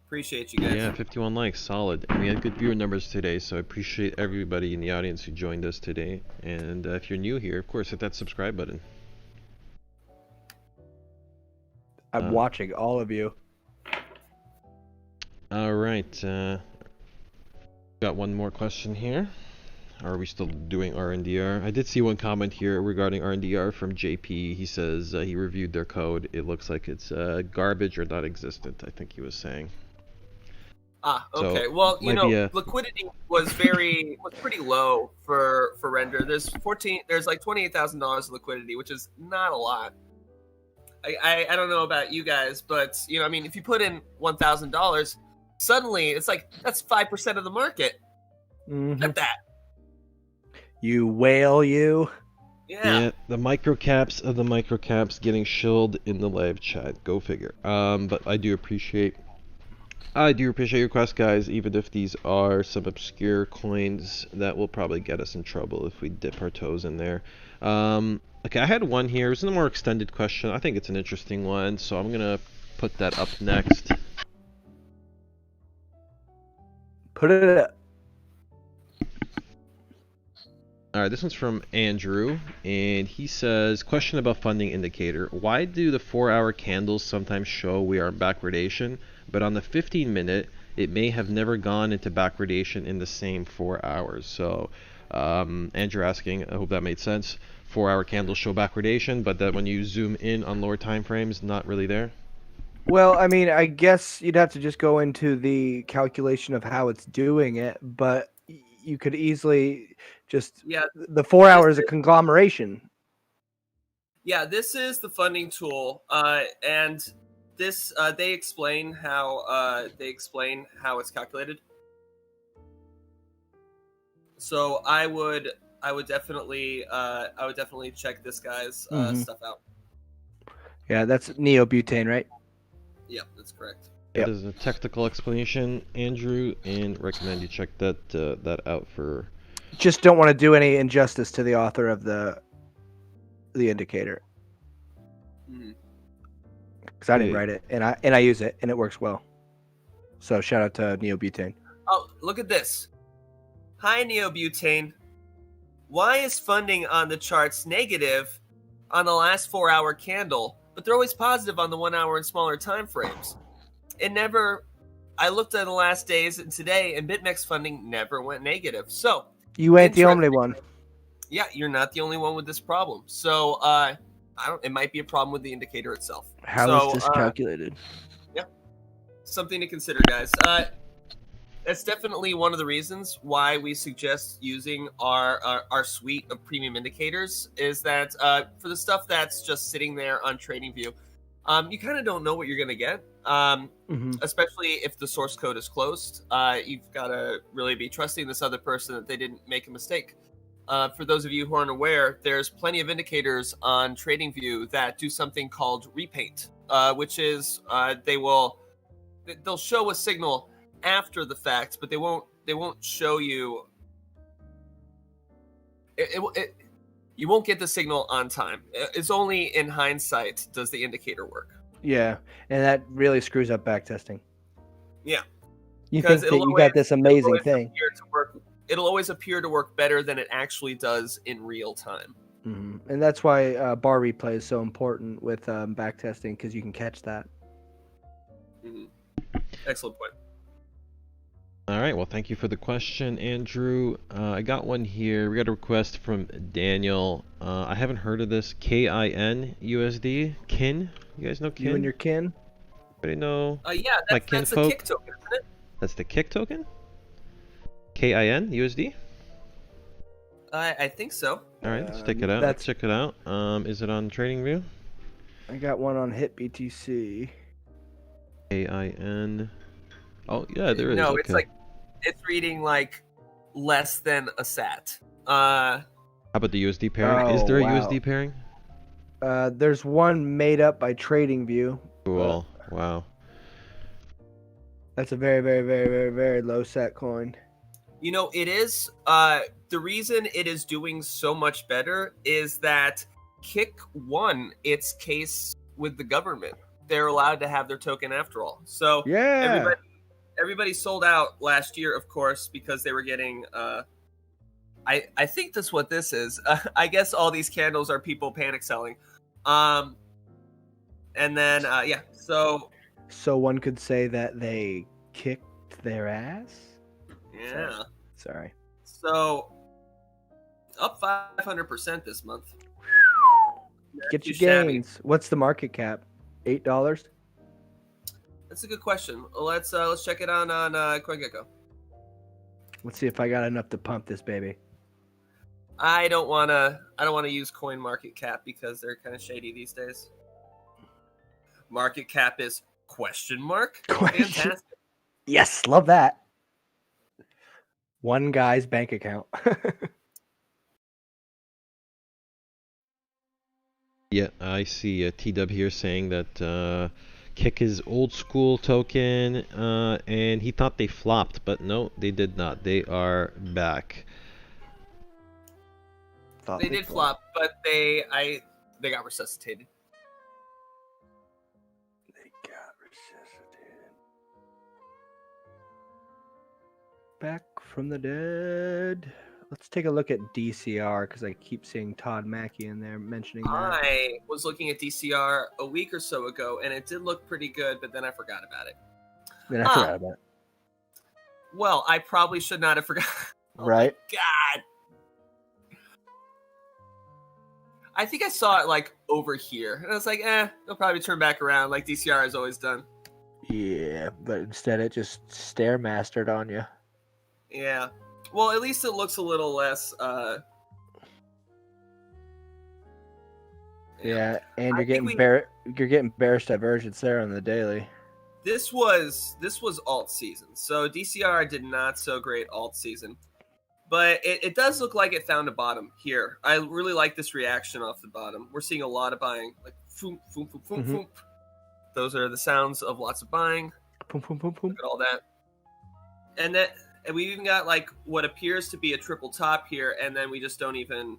Appreciate you guys. Yeah, 51 likes, solid. And we had good viewer numbers today, so I appreciate everybody in the audience who joined us today. And if you're new here, of course, hit that subscribe button. I'm watching all of you. All right. Got one more question here. Are we still doing RNDR? I did see one comment here regarding RNDR from JP. He says he reviewed their code. It looks like it's garbage or not existent, I think he was saying. Okay. So, Well, liquidity was pretty low for Render. There's like $28,000 of liquidity, which is not a lot. I don't know about you guys, but if you put in $1,000, suddenly it's like that's 5% of the market. Mm-hmm. At that. You whale, you. Yeah, the microcaps of the microcaps getting shilled in the live chat. Go figure. But I do appreciate your request, guys, even if these are some obscure coins that will probably get us in trouble if we dip our toes in there. Okay, I had one here. It's a more extended question. I think it's an interesting one, so I'm going to put that up next. Put it up. All right, this one's from Andrew, and he says, question about funding indicator. Why do the 4-hour candles sometimes show we are in backwardation, but on the 15-minute, it may have never gone into backwardation in the same 4 hours? So, Andrew asking, I hope that made sense. 4-hour candles show backwardation, but that when you zoom in on lower time frames, not really there? Well, I mean, I guess you'd have to just go into the calculation of how it's doing it, but you could easily just the 4 hours of conglomeration. Yeah, this is the funding tool, and this they explain how it's calculated. So I would definitely check this guy's stuff out. Yeah, that's neobutane, right? Yep, that's correct. That is a technical explanation, Andrew, and recommend you check that out for. Just don't want to do any injustice to the author of the indicator, because I didn't write it, and I use it, and it works well. So shout out to neobutane. Oh, look at this! Hi, neobutane. Why is funding on the charts negative on the last 4-hour candle, but they're always positive on the 1 hour and smaller time frames? It never. I looked at the last days and today, and BitMEX funding never went negative. So you ain't the only one. Yeah, you're not the only one with this problem. So it might be a problem with the indicator itself. How is this calculated? Yeah, something to consider, guys. That's definitely one of the reasons why we suggest using our suite of premium indicators. Is that for the stuff that's just sitting there on TradingView, you kind of don't know what you're going to get. Especially if the source code is closed, you've got to really be trusting this other person that they didn't make a mistake. For those of you who aren't aware, there's plenty of indicators on TradingView that do something called repaint, which is they'll show a signal after the fact, but they won't show you. You won't get the signal on time. It's only in hindsight does the indicator work. Yeah, and that really screws up backtesting. Yeah. You think that you got this amazing thing. It'll always appear to work better than it actually does in real time. And that's why bar replay is so important with backtesting, because you can catch that. Excellent point. All right, well, thank you for the question, Andrew. I got one here. We got a request from Daniel. I haven't heard of this. KIN USD. Kin? You guys know Kin? You and your kin? Anybody know? Yeah, that's the kick token, isn't it? That's the kick token? KIN USD? I think so. All right, let's check it out. Let's check it out. Is it on TradingView? I got one on HitBTC. KIN. Oh, yeah, there is. No, it's reading like less than a sat. How about the USD pairing? Is Oh, there a wow. USD pairing? There's one made up by TradingView. Cool. Wow. That's a very, very, very, very, very low set coin. You know, it is. The reason it is doing so much better is that Kick won its case with the government. They're allowed to have their token after all. So Yeah. everybody sold out last year, of course, because they were getting. I think that's what this is. I guess all these candles are people panic selling. And then yeah, so one could say that they kicked their ass. yeah. Sorry. So up 500% this month. Get your shabby. gains. What's the market cap? $8. That's a good question. Let's check it on CoinGecko. Let's see if I got enough to pump this baby. I don't wanna use CoinMarketCap because they're kind of shady these days. Market cap is question mark. Fantastic. Yes, love that. One guy's bank account. Yeah, I see T-Dub here saying that Kick is old school token, and he thought they flopped, but no, they did not. They are back. They did flop, but they got resuscitated. Back from the dead. Let's take a look at DCR because I keep seeing Todd Mackey in there mentioning that. I was looking at DCR a week or so ago, and it did look pretty good, but then I forgot about it. Then I forgot about it. Well, I probably should not have forgotten. Oh right? God. I think I saw it like over here, and I was like, they'll probably turn back around like DCR has always done. Yeah, but instead it just stairmastered on you. Yeah. Well, at least it looks a little less. Yeah, and you're getting bearish divergence there on the daily. This was alt season, so DCR did not so great alt season, but it does look like it found a bottom here. I really like this reaction off the bottom. We're seeing a lot of buying, like foom, foom, foom, foom, foom. Those are the sounds of lots of buying. Boom, boom, boom, boom. Look at all that, and we even got like what appears to be a triple top here, and then we don't even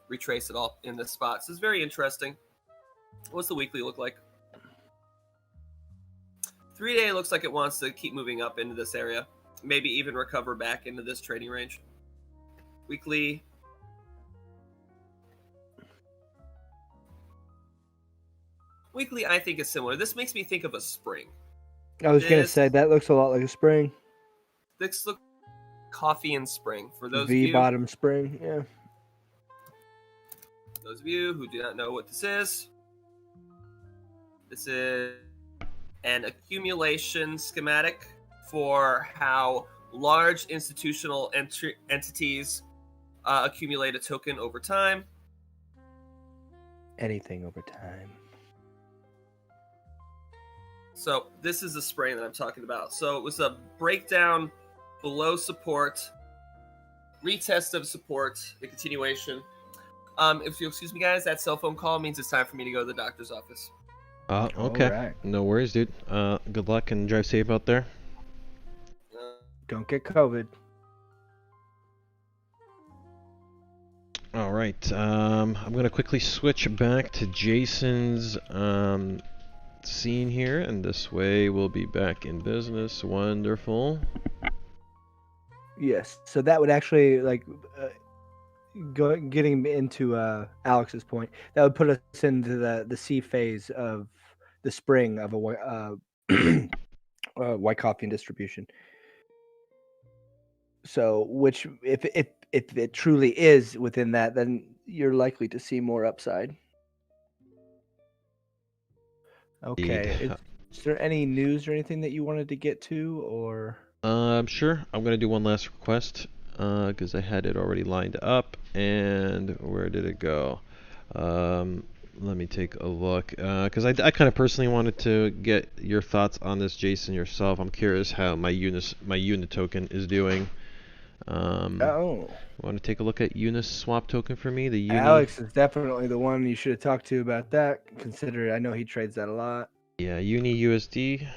retrace it all in this spot. So it's very interesting. What's the weekly look like? 3-day looks like it wants to keep moving up into this area, maybe even recover back into this trading range. Weekly. Weekly, I think, is similar. This makes me think of a spring. I was going to say, that looks a lot like a spring. This looks coffee and spring. For those V-bottom spring, yeah. Those of you who do not know what this is an accumulation schematic for how large institutional entities accumulate a token over time. Anything over time. So this is the spring that I'm talking about. So it was a breakdown below support, retest of support, a continuation. If you'll excuse me, guys, that cell phone call means it's time for me to go to the doctor's office. Okay. Right. No worries, dude. Good luck and drive safe out there. Don't get COVID. All right. I'm going to quickly switch back to Jason's scene here, and this way we'll be back in business. Wonderful. Yes. So that would actually, like, getting into Alex's point, that would put us into the C phase of the spring of a white coffee and distribution. So, which if it truly is within that, then you're likely to see more upside. Okay. Is there any news or anything that you wanted to get to, or? Sure. I'm gonna do one last request because I had it already lined up. And where did it go? Let me take a look because I kind of personally wanted to get your thoughts on this, Jason, yourself. I'm curious how my unit token is doing. Oh, Want to take a look at Uniswap token for me? The Uni. Alex is definitely the one you should have talked to about that. Considering I know he trades that a lot. Yeah, Uni USD.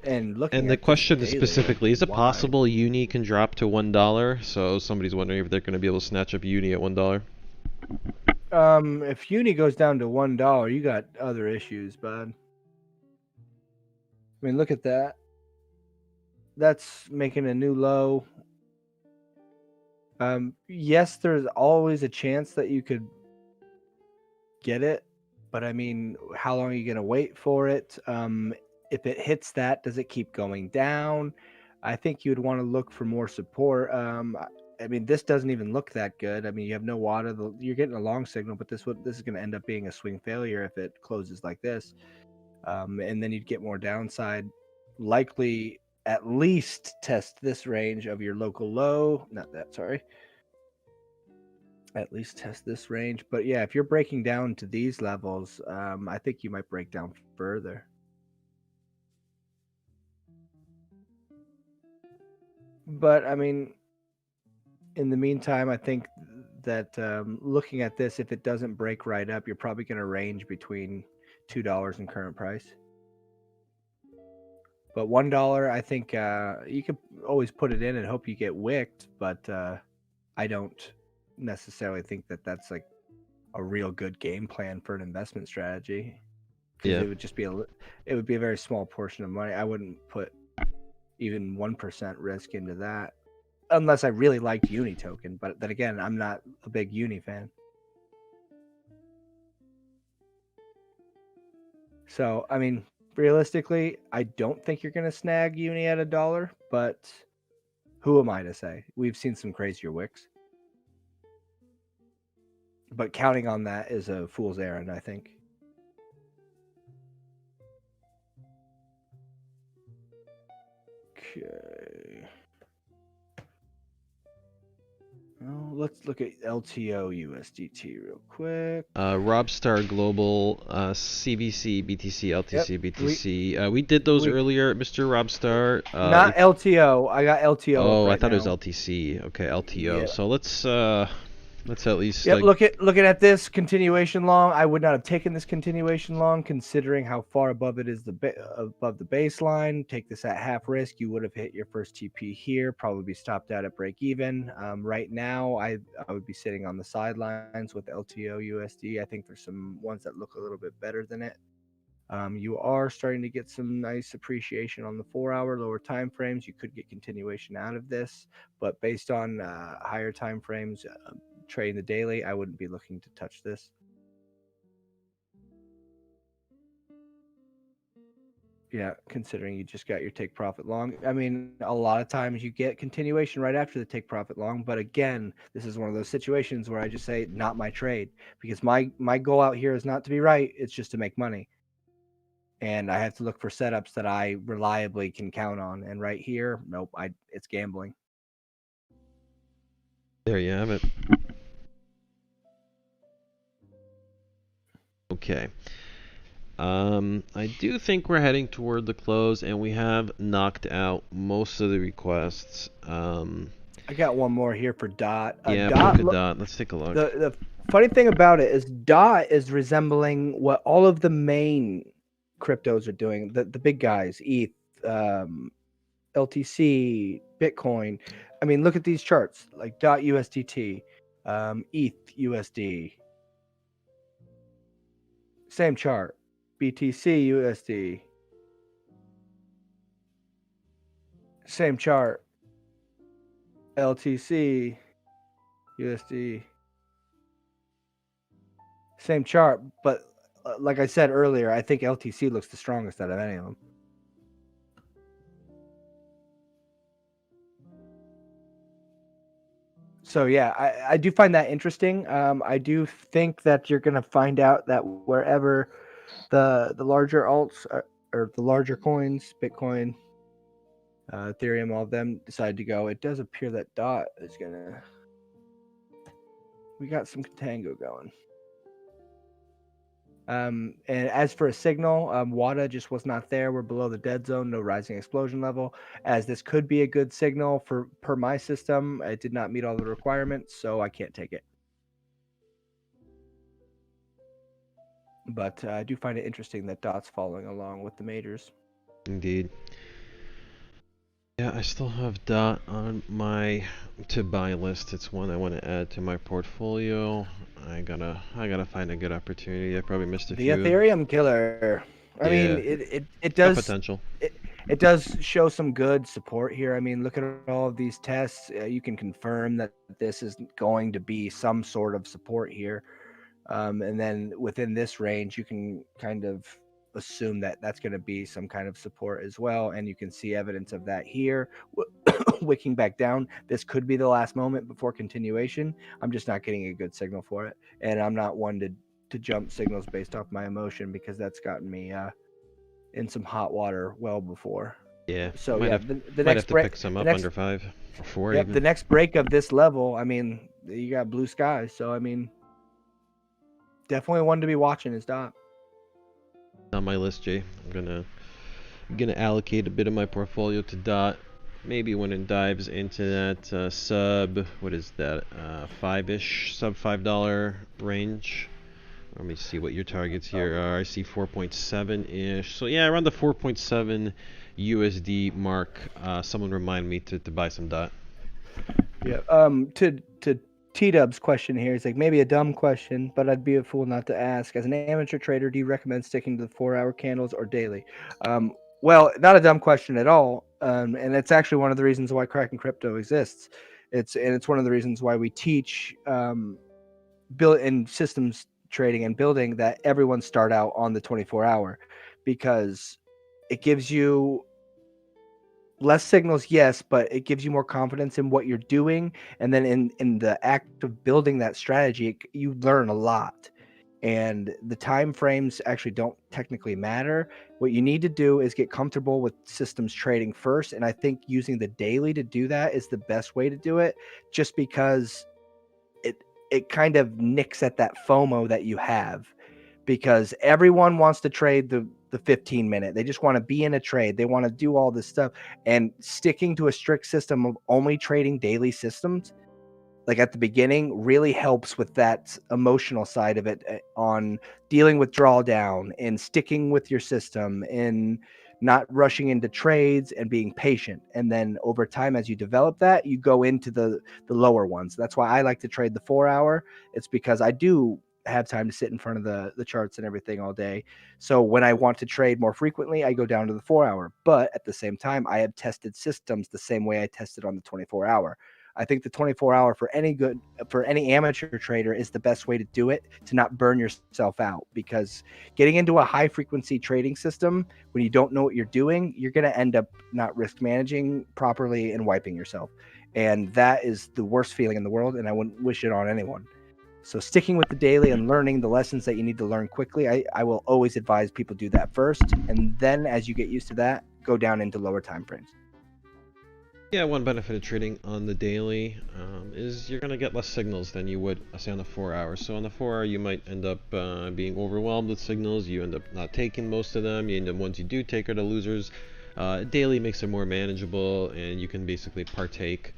And looking And the at this question is daily, specifically, is it why? possible Uni can drop to $1? So somebody's wondering if they're going to be able to snatch up Uni at $1. If Uni goes down to $1, you got other issues, bud. I mean, look at that. That's making a new low. Yes, there's always a chance that you could get it, but I mean, how long are you gonna wait for it? If it hits that, does it keep going down? I think you'd want to look for more support. I mean, this doesn't even look that good. I mean, you have no water. You're getting a long signal, but this is going to end up being a swing failure if it closes like this. And then you'd get more downside. Likely, at least test this range of your local low. Not that, sorry. At least test this range. But yeah, if you're breaking down to these levels, I think you might break down further. But I mean, in the meantime, I think that looking at this, if it doesn't break right up, you're probably going to range between $2 and current price. But $1, I think you could always put it in and hope you get wicked. But I don't necessarily think that that's like a real good game plan for an investment strategy. Because Yeah. it would just be it would be a very small portion of money. I wouldn't put even 1% risk into that. Unless I really liked Uni token, but then again, I'm not a big Uni fan. So, I mean, realistically, I don't think you're going to snag Uni at $1, but who am I to say? We've seen some crazier wicks. But counting on that is a fool's errand, I think. Okay. Well, let's look at LTO USDT real quick. Robstar Global, CVC, BTC, LTC, Yep, BTC. We did those earlier, Mr. Robstar. Not LTO. I got LTO. Oh, right I thought now. it was LTC. Okay, LTO. Yeah. So let's at least. Yep, like... looking at this continuation long, I would not have taken this continuation long, considering how far above it is above the baseline. Take this at half risk, you would have hit your first TP here, probably be stopped out at break even. Right now, I would be sitting on the sidelines with LTO USD. I think there's some ones that look a little bit better than it. You are starting to get some nice appreciation on the 4-hour, lower time frames. You could get continuation out of this, but based on higher time frames, trading the daily, I wouldn't be looking to touch this. Yeah, considering you just got your take profit long. I mean, a lot of times you get continuation right after the take profit long, but again, this is one of those situations where I just say not my trade, because my goal out here is not to be right, it's just to make money. And I have to look for setups that I reliably can count on. And right here, nope, it's gambling. There you have it. Okay. I do think we're heading toward the close, and we have knocked out most of the requests. I got one more here for Dot. Yeah, Dot. Let's take a look. The funny thing about it is Dot is resembling what all of the main cryptos are doing. The big guys, ETH, LTC, Bitcoin. I mean, look at these charts, like Dot USDT, ETH USD. Same chart. BTC USD. Same chart. LTC USD. Same chart, but like I said earlier, I think LTC looks the strongest out of any of them. So yeah, I do find that interesting. I do think that you're going to find out that wherever the larger alts or the larger coins, Bitcoin, Ethereum, all of them decide to go, it does appear that Dot is going to... We got some contango going. And as for a signal, WADA just was not there. We're below the dead zone, no rising explosion level. As this could be a good signal per my system, it did not meet all the requirements, so I can't take it. But I do find it interesting that DOT's following along with the majors. Indeed. Yeah, I still have DOT on my to buy list. It's one I want to add to my portfolio. I gotta find a good opportunity. I probably missed a The few. Ethereum killer. I mean, it Got does potential. it does show some good support here. I mean, look at all of these tests. You can confirm that this is going to be some sort of support here. And then within this range, you can kind of assume that that's going to be some kind of support as well. And you can see evidence of that here. Wicking back down, this could be the last moment before continuation. I'm just not getting a good signal for it. And I'm not one to jump signals based off my emotion, because that's gotten me in some hot water well before. Yeah. So might yeah, have, the might next have to break, pick some up next, under 5 or 4 yep, even. the next break of this level, I mean, you got blue skies. So I mean, definitely one to be watching is DOT. On my list, Jay. I'm gonna allocate a bit of my portfolio to DOT. Maybe when it dives into that sub, what is that, 5-ish, sub $5 range. Let me see what your targets here are. I see 4.7-ish. So yeah, around the 4.7 USD mark. Someone remind me to buy some DOT. Yeah. To T-Dub's question here, it's like maybe a dumb question, but I'd be a fool not to ask. As an amateur trader, do you recommend sticking to the 4-hour candles or daily? Well, not a dumb question at all. And it's actually one of the reasons why Kraken Crypto exists. It's one of the reasons why we teach build in systems trading and building that everyone start out on the 24-hour, because it gives you less signals, yes, but it gives you more confidence in what you're doing. And then in the act of building that strategy, you learn a lot. And the time frames actually don't technically matter. What you need to do is get comfortable with systems trading first. And I think using the daily to do that is the best way to do it, just because it kind of nicks at that FOMO that you have, because everyone wants to trade the 15 minute. They just want to be in a trade. They want to do all this stuff, and sticking to a strict system of only trading daily systems, like at the beginning, really helps with that emotional side of it, on dealing with drawdown and sticking with your system and not rushing into trades and being patient. And then over time, as you develop that, you go into the lower ones. That's why I like to trade the 4-hour. It's because I do have time to sit in front of the charts and everything all day. So when I want to trade more frequently, I go down to the 4-hour. But at the same time, I have tested systems the same way I tested on the 24-hour. I think the 24-hour for any amateur trader is the best way to do it, to not burn yourself out, because getting into a high frequency trading system when you don't know what you're doing, you're going to end up not risk managing properly and wiping yourself. And that is the worst feeling in the world, and I wouldn't wish it on anyone. So sticking with the daily and learning the lessons that you need to learn quickly, I will always advise people do that first. And then as you get used to that, go down into lower time frames. Yeah, one benefit of trading on the daily is you're going to get less signals than you would, say, on the 4-hour. So on the 4-hour, you might end up being overwhelmed with signals. You end up not taking most of them. You end up, ones you do take are the losers. Daily makes it more manageable, and you can basically partake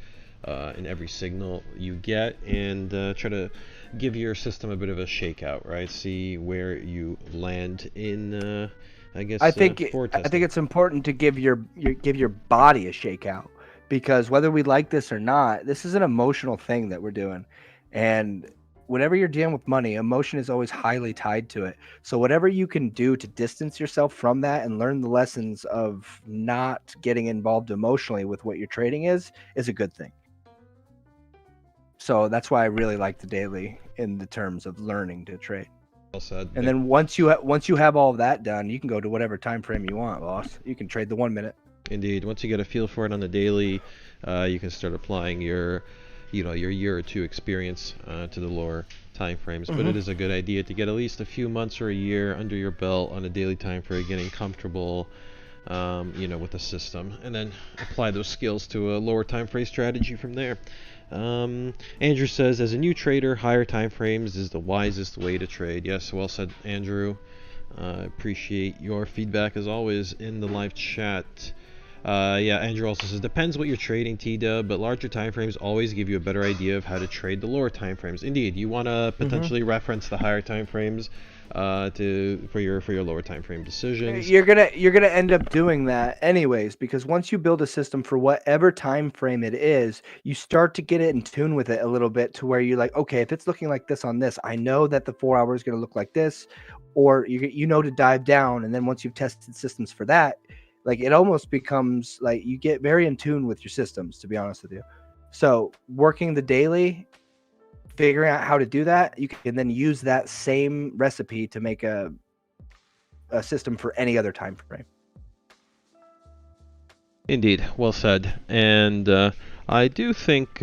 in every signal you get, and try to give your system a bit of a shakeout, right? See where you land in, I guess, I think forecasting. it's important to give your body a shakeout, because whether we like this or not, this is an emotional thing that we're doing. And whenever you're dealing with money, emotion is always highly tied to it. So whatever you can do to distance yourself from that and learn the lessons of not getting involved emotionally with what you're trading is a good thing. So that's why I really like the daily in the terms of learning to trade. Well said. And then once you have all of that done, you can go to whatever time frame you want, boss. You can trade the 1 minute. Indeed. Once you get a feel for it on the daily, you can start applying your year or two experience to the lower time frames. But it is a good idea to get at least a few months or a year under your belt on a daily time frame, getting comfortable with the system, and then apply those skills to a lower time frame strategy from there. Andrew says, as a new trader, higher time frames is the wisest way to trade. Yes, well said, Andrew. Appreciate your feedback as always in the live chat. Yeah, Andrew also says, depends what you're trading, T-Dub, but larger time frames always give you a better idea of how to trade the lower time frames. Indeed, you want to potentially reference the higher time frames for your lower time frame decisions. You're gonna end up doing that anyways, because once you build a system for whatever time frame it is, you start to get it in tune with it a little bit to where you're like, okay, if it's looking like this on this, I know that the 4 hour is gonna look like this, or you know to dive down, and then once you've tested systems for that, like it almost becomes like you get very in tune with your systems, to be honest with you. So working the daily, figuring out how to do that, you can then use that same recipe to make a system for any other time frame. Indeed, well said. And I do think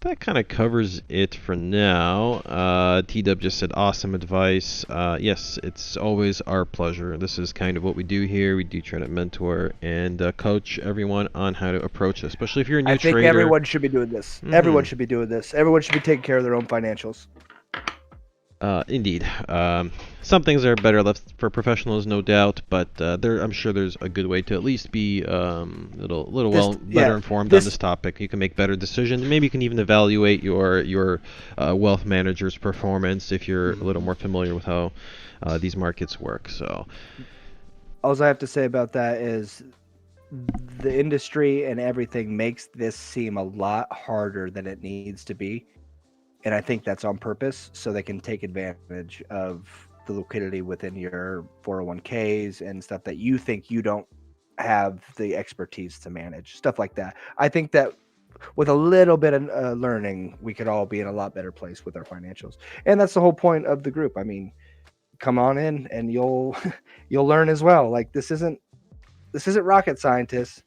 that kind of covers it for now. T-Dub just said awesome advice. Yes, it's always our pleasure. This is kind of what we do here. We do try to mentor and coach everyone on how to approach it, especially if you're a new trader. I think everyone should be doing this. Everyone should be doing this. Everyone should be taking care of their own financials. Indeed. Some things are better left for professionals, no doubt, but I'm sure there's a good way to at least be better informed on this topic. You can make better decisions. Maybe you can even evaluate your wealth manager's performance if you're a little more familiar with how these markets work. So, all I have to say about that is the industry and everything makes this seem a lot harder than it needs to be. And I think that's on purpose so they can take advantage of the liquidity within your 401ks and stuff that you think you don't have the expertise to manage, stuff like that. I think that with a little bit of learning, we could all be in a lot better place with our financials. And that's the whole point of the group. I mean, come on in and you'll learn as well. Like this isn't rocket science,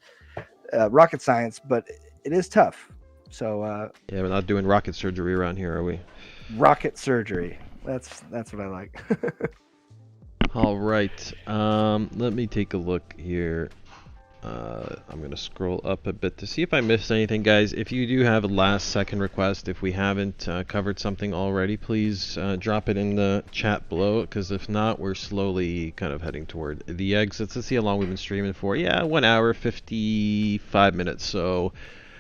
but it is tough. So yeah, we're not doing rocket surgery around here, are we? Rocket surgery. That's what I like. All right. Let me take a look here. I'm gonna scroll up a bit to see if I missed anything, guys. If you do have a last second request, if we haven't covered something already, please drop it in the chat below, because if not, we're slowly kind of heading toward the exits. Let's see how long we've been streaming for. Yeah, 1 hour 55 minutes. So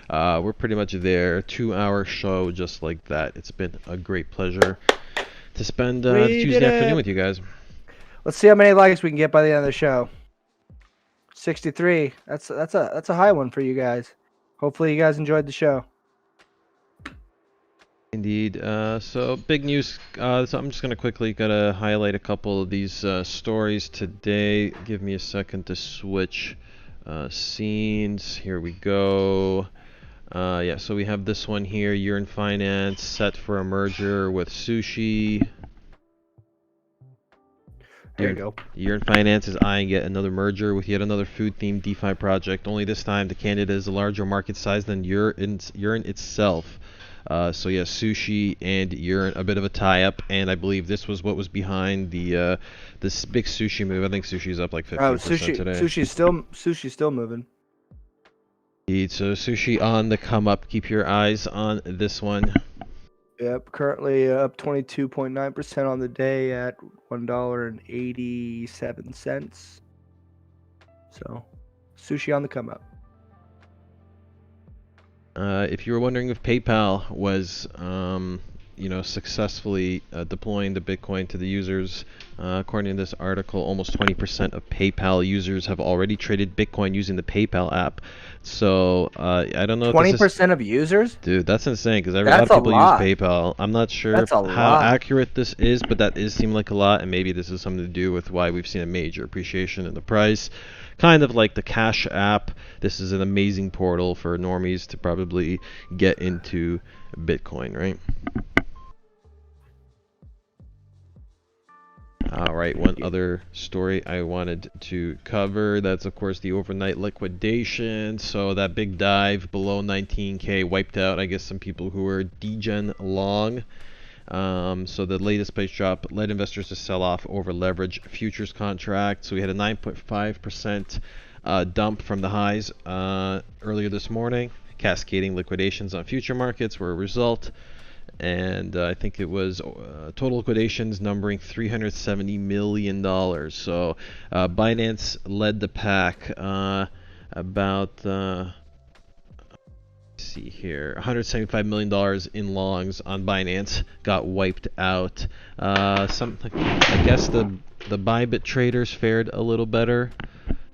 we're pretty much there. 2 hour show just like that. It's been a great pleasure to spend Tuesday afternoon with you guys. Let's see how many likes we can get by the end of the show. 63. That's a high one for you guys. Hopefully you guys enjoyed the show. Indeed. So big news. So I'm just gonna quickly gotta highlight a couple of these stories today. Give me a second to switch scenes. Here we go. Yeah, so we have this one here. Yearn Finance set for a merger with Sushi. There you go. Yearn Finance is eyeing yet another merger with yet another food-themed DeFi project. Only this time, the candidate is a larger market size than Yearn itself. So yeah, Sushi and Yearn, a bit of a tie-up, and I believe this was what was behind the this big Sushi move. I think Sushi's up like 15% today. Sushi's still moving. Indeed. So Sushi on the come up. Keep your eyes on this one. Yep, currently up 22.9% on the day at $1.87. So, Sushi on the come up. If you were wondering if PayPal was, successfully deploying the Bitcoin to the users, according to this article, almost 20% of PayPal users have already traded Bitcoin using the PayPal app. So I don't know. 20% of users? Dude, that's insane because a lot of people use PayPal. I'm not sure how accurate this is, but that is seem like a lot, and maybe this is something to do with why we've seen a major appreciation in the price. Kind of like the Cash app. This is an amazing portal for normies to probably get into Bitcoin, right? All right, one other story I wanted to cover. That's, of course, the overnight liquidation. So that big dive below 19K wiped out, I guess, some people who were degen long. So the latest price drop led investors to sell off over leverage futures contracts. So we had a 9.5% dump from the highs earlier this morning. Cascading liquidations on future markets were a result. And I think it was total liquidations numbering $370 million. So Binance led the pack. Let's see here, $175 million in longs on Binance got wiped out. I guess the ByBit traders fared a little better.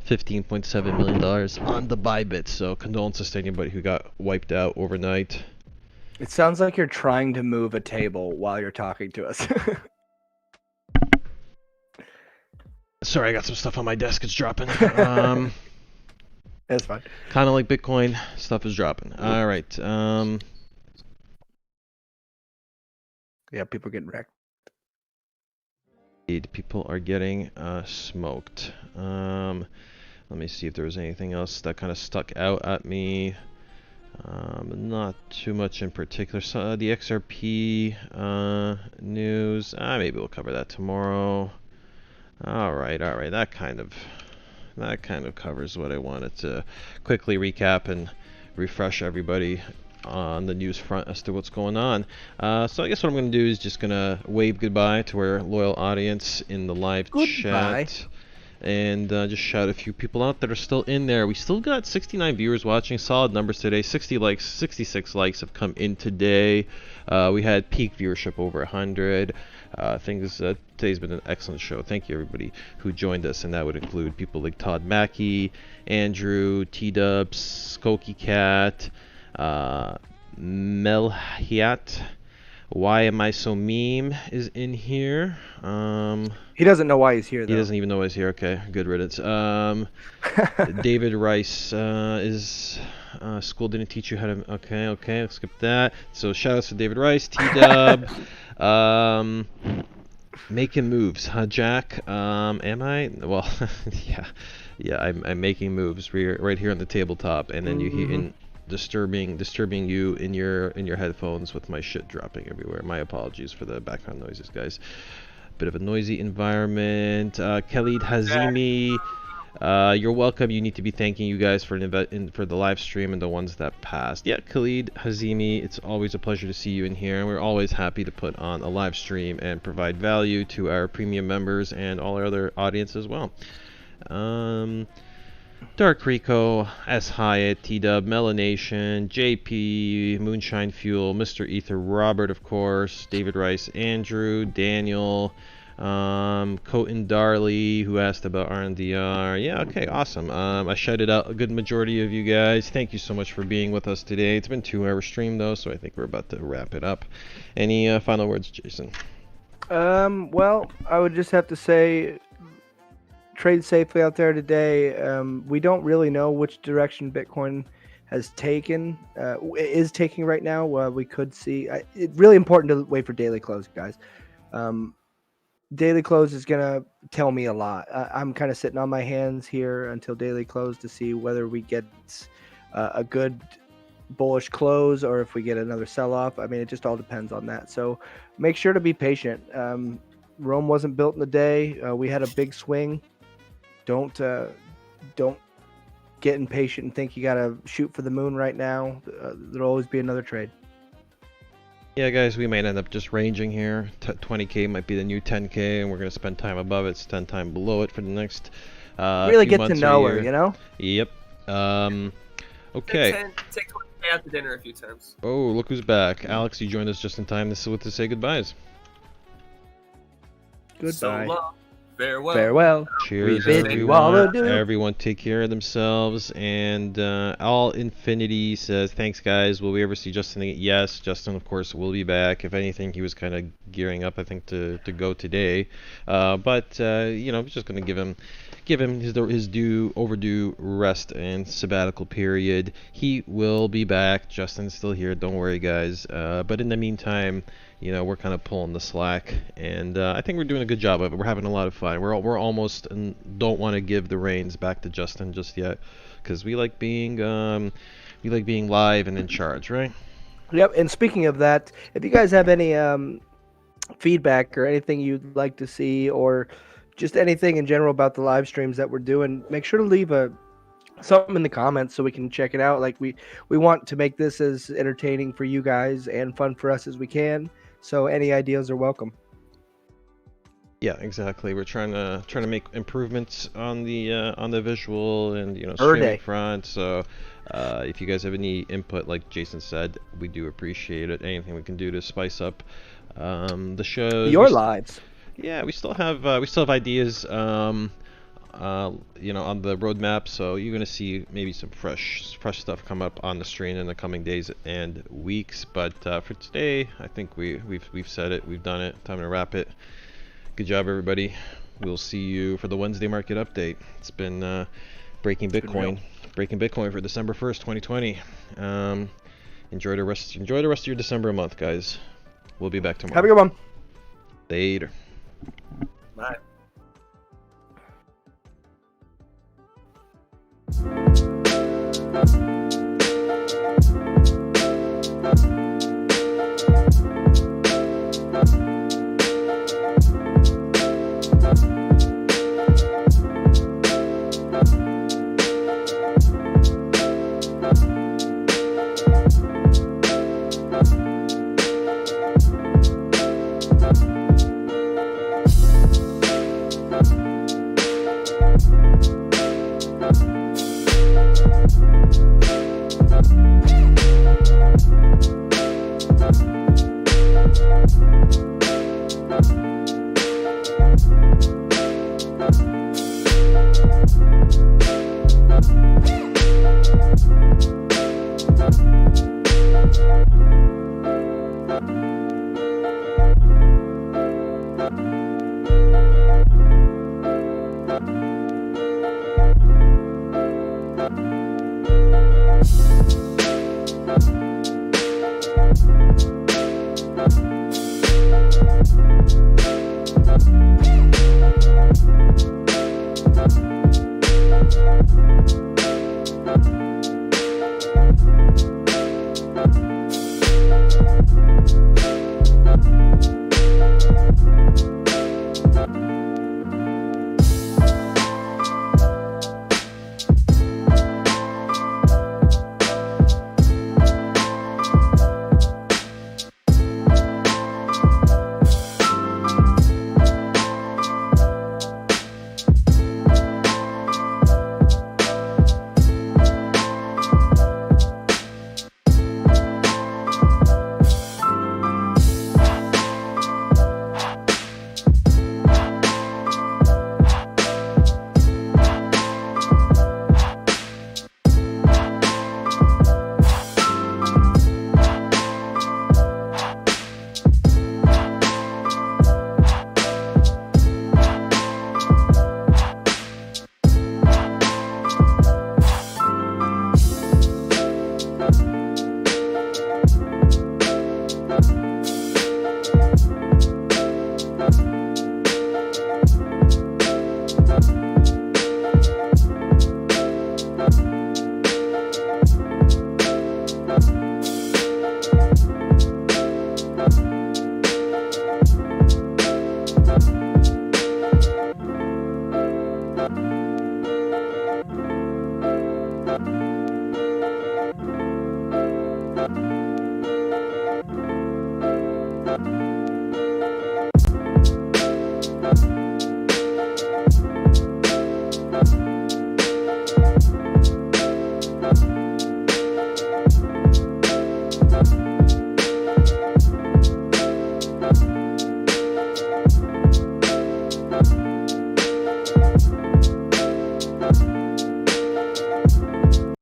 $15.7 million on the ByBit. So condolences to anybody who got wiped out overnight. It sounds like you're trying to move a table while you're talking to us. Sorry, I got some stuff on my desk. It's dropping. That's fine. Kind of like Bitcoin, stuff is dropping. All right. Yeah, people are getting wrecked. People are getting smoked. Let me see if there was anything else that kind of stuck out at me. Not too much in particular. So, the XRP news. Maybe we'll cover that tomorrow. All right. That kind of covers what I wanted to quickly recap and refresh everybody on the news front as to what's going on. So I guess what I'm going to do is just going to wave goodbye to our loyal audience in the live chat. And just shout a few people out that are still in there. We still got 69 viewers watching. Solid numbers today. 60 likes, 66 likes have come in today. We had peak viewership over 100. Today's been an excellent show. Thank you everybody who joined us, and that would include people like Todd Mackey, Andrew, T-Dubs, Skokie Cat, Melhiat. Why Am I So Meme is in here. He doesn't know why he's here, though. He doesn't even know why he's here. Okay, good riddance. David Rice is school didn't teach you how to. Okay, let's skip that. So shout outs to David Rice, T-Dub, making moves, huh, Jack? Am I? Well, yeah, I'm making moves right here on the tabletop, and then you hear disturbing you in your headphones with my shit dropping everywhere. My apologies for the background noises, guys. Bit of a noisy environment. Khalid Hazimi, you're welcome. You need to be thanking you guys for the live stream and the ones that passed. Yeah, Khalid Hazimi, it's always a pleasure to see you in here, and we're always happy to put on a live stream and provide value to our premium members and all our other audience as well. Dark Rico, S. Hyatt, T-Dub, Melanation, JP, Moonshine Fuel, Mr. Ether, Robert, of course, David Rice, Andrew, Daniel, Coton Darley, who asked about RNDR. Yeah, okay, awesome. I shouted out a good majority of you guys. Thank you so much for being with us today. It's been a 2-hour stream, though, so I think we're about to wrap it up. Any final words, Jason? Well, I would just have to say, trade safely out there today. We don't really know which direction Bitcoin has taken, is taking right now. We could see. It's really important to wait for daily close, guys. Daily close is going to tell me a lot. I'm kind of sitting on my hands here until daily close to see whether we get a good bullish close or if we get another sell-off. I mean, it just all depends on that. So make sure to be patient. Rome wasn't built in a day. We had a big swing. Don't get impatient and think you gotta shoot for the moon right now. There'll always be another trade. Yeah, guys, we might end up just ranging here. 20K might be the new 10K, and we're gonna spend time above it, spend time below it for the next really few get to months know or her, year. you know. Yep. Okay. Take 20K out to dinner a few times. Oh, look who's back. Alex, you joined us just in time. This is what to say goodbyes. Goodbye. So long. Farewell. Farewell. Cheers, We bid you all everyone. adieu. Everyone take care of themselves. And All Infinity says, thanks, guys. Will we ever see Justin again? Yes, Justin, of course, will be back. If anything, he was kind of gearing up, I think, to go today. But just going to give him his overdue rest and sabbatical period. He will be back. Justin's still here. Don't worry, guys. But in the meantime, we're kind of pulling the slack, and I think we're doing a good job of it. We're having a lot of fun. We're almost and don't want to give the reins back to Justin just yet, because we like being live and in charge, right? Yep. And speaking of that, if you guys have any feedback or anything you'd like to see, or just anything in general about the live streams that we're doing, make sure to leave something in the comments so we can check it out. Like we want to make this as entertaining for you guys and fun for us as we can. So any ideas are welcome. Yeah, exactly. We're trying to make improvements on the visual and streaming front. So if you guys have any input, like Jason said, we do appreciate it. Anything we can do to spice up the shows. Your lives. Yeah, we still have ideas. On the roadmap, so you're gonna see maybe some fresh stuff come up on the stream in the coming days and weeks. But for today, I think we've said it, we've done it. Time to wrap it. Good job, everybody. We'll see you for the Wednesday market update. It's been breaking Bitcoin for December 1st, 2020. Enjoy the rest of your December month, guys. We'll be back tomorrow. Have a good one. Later. Bye.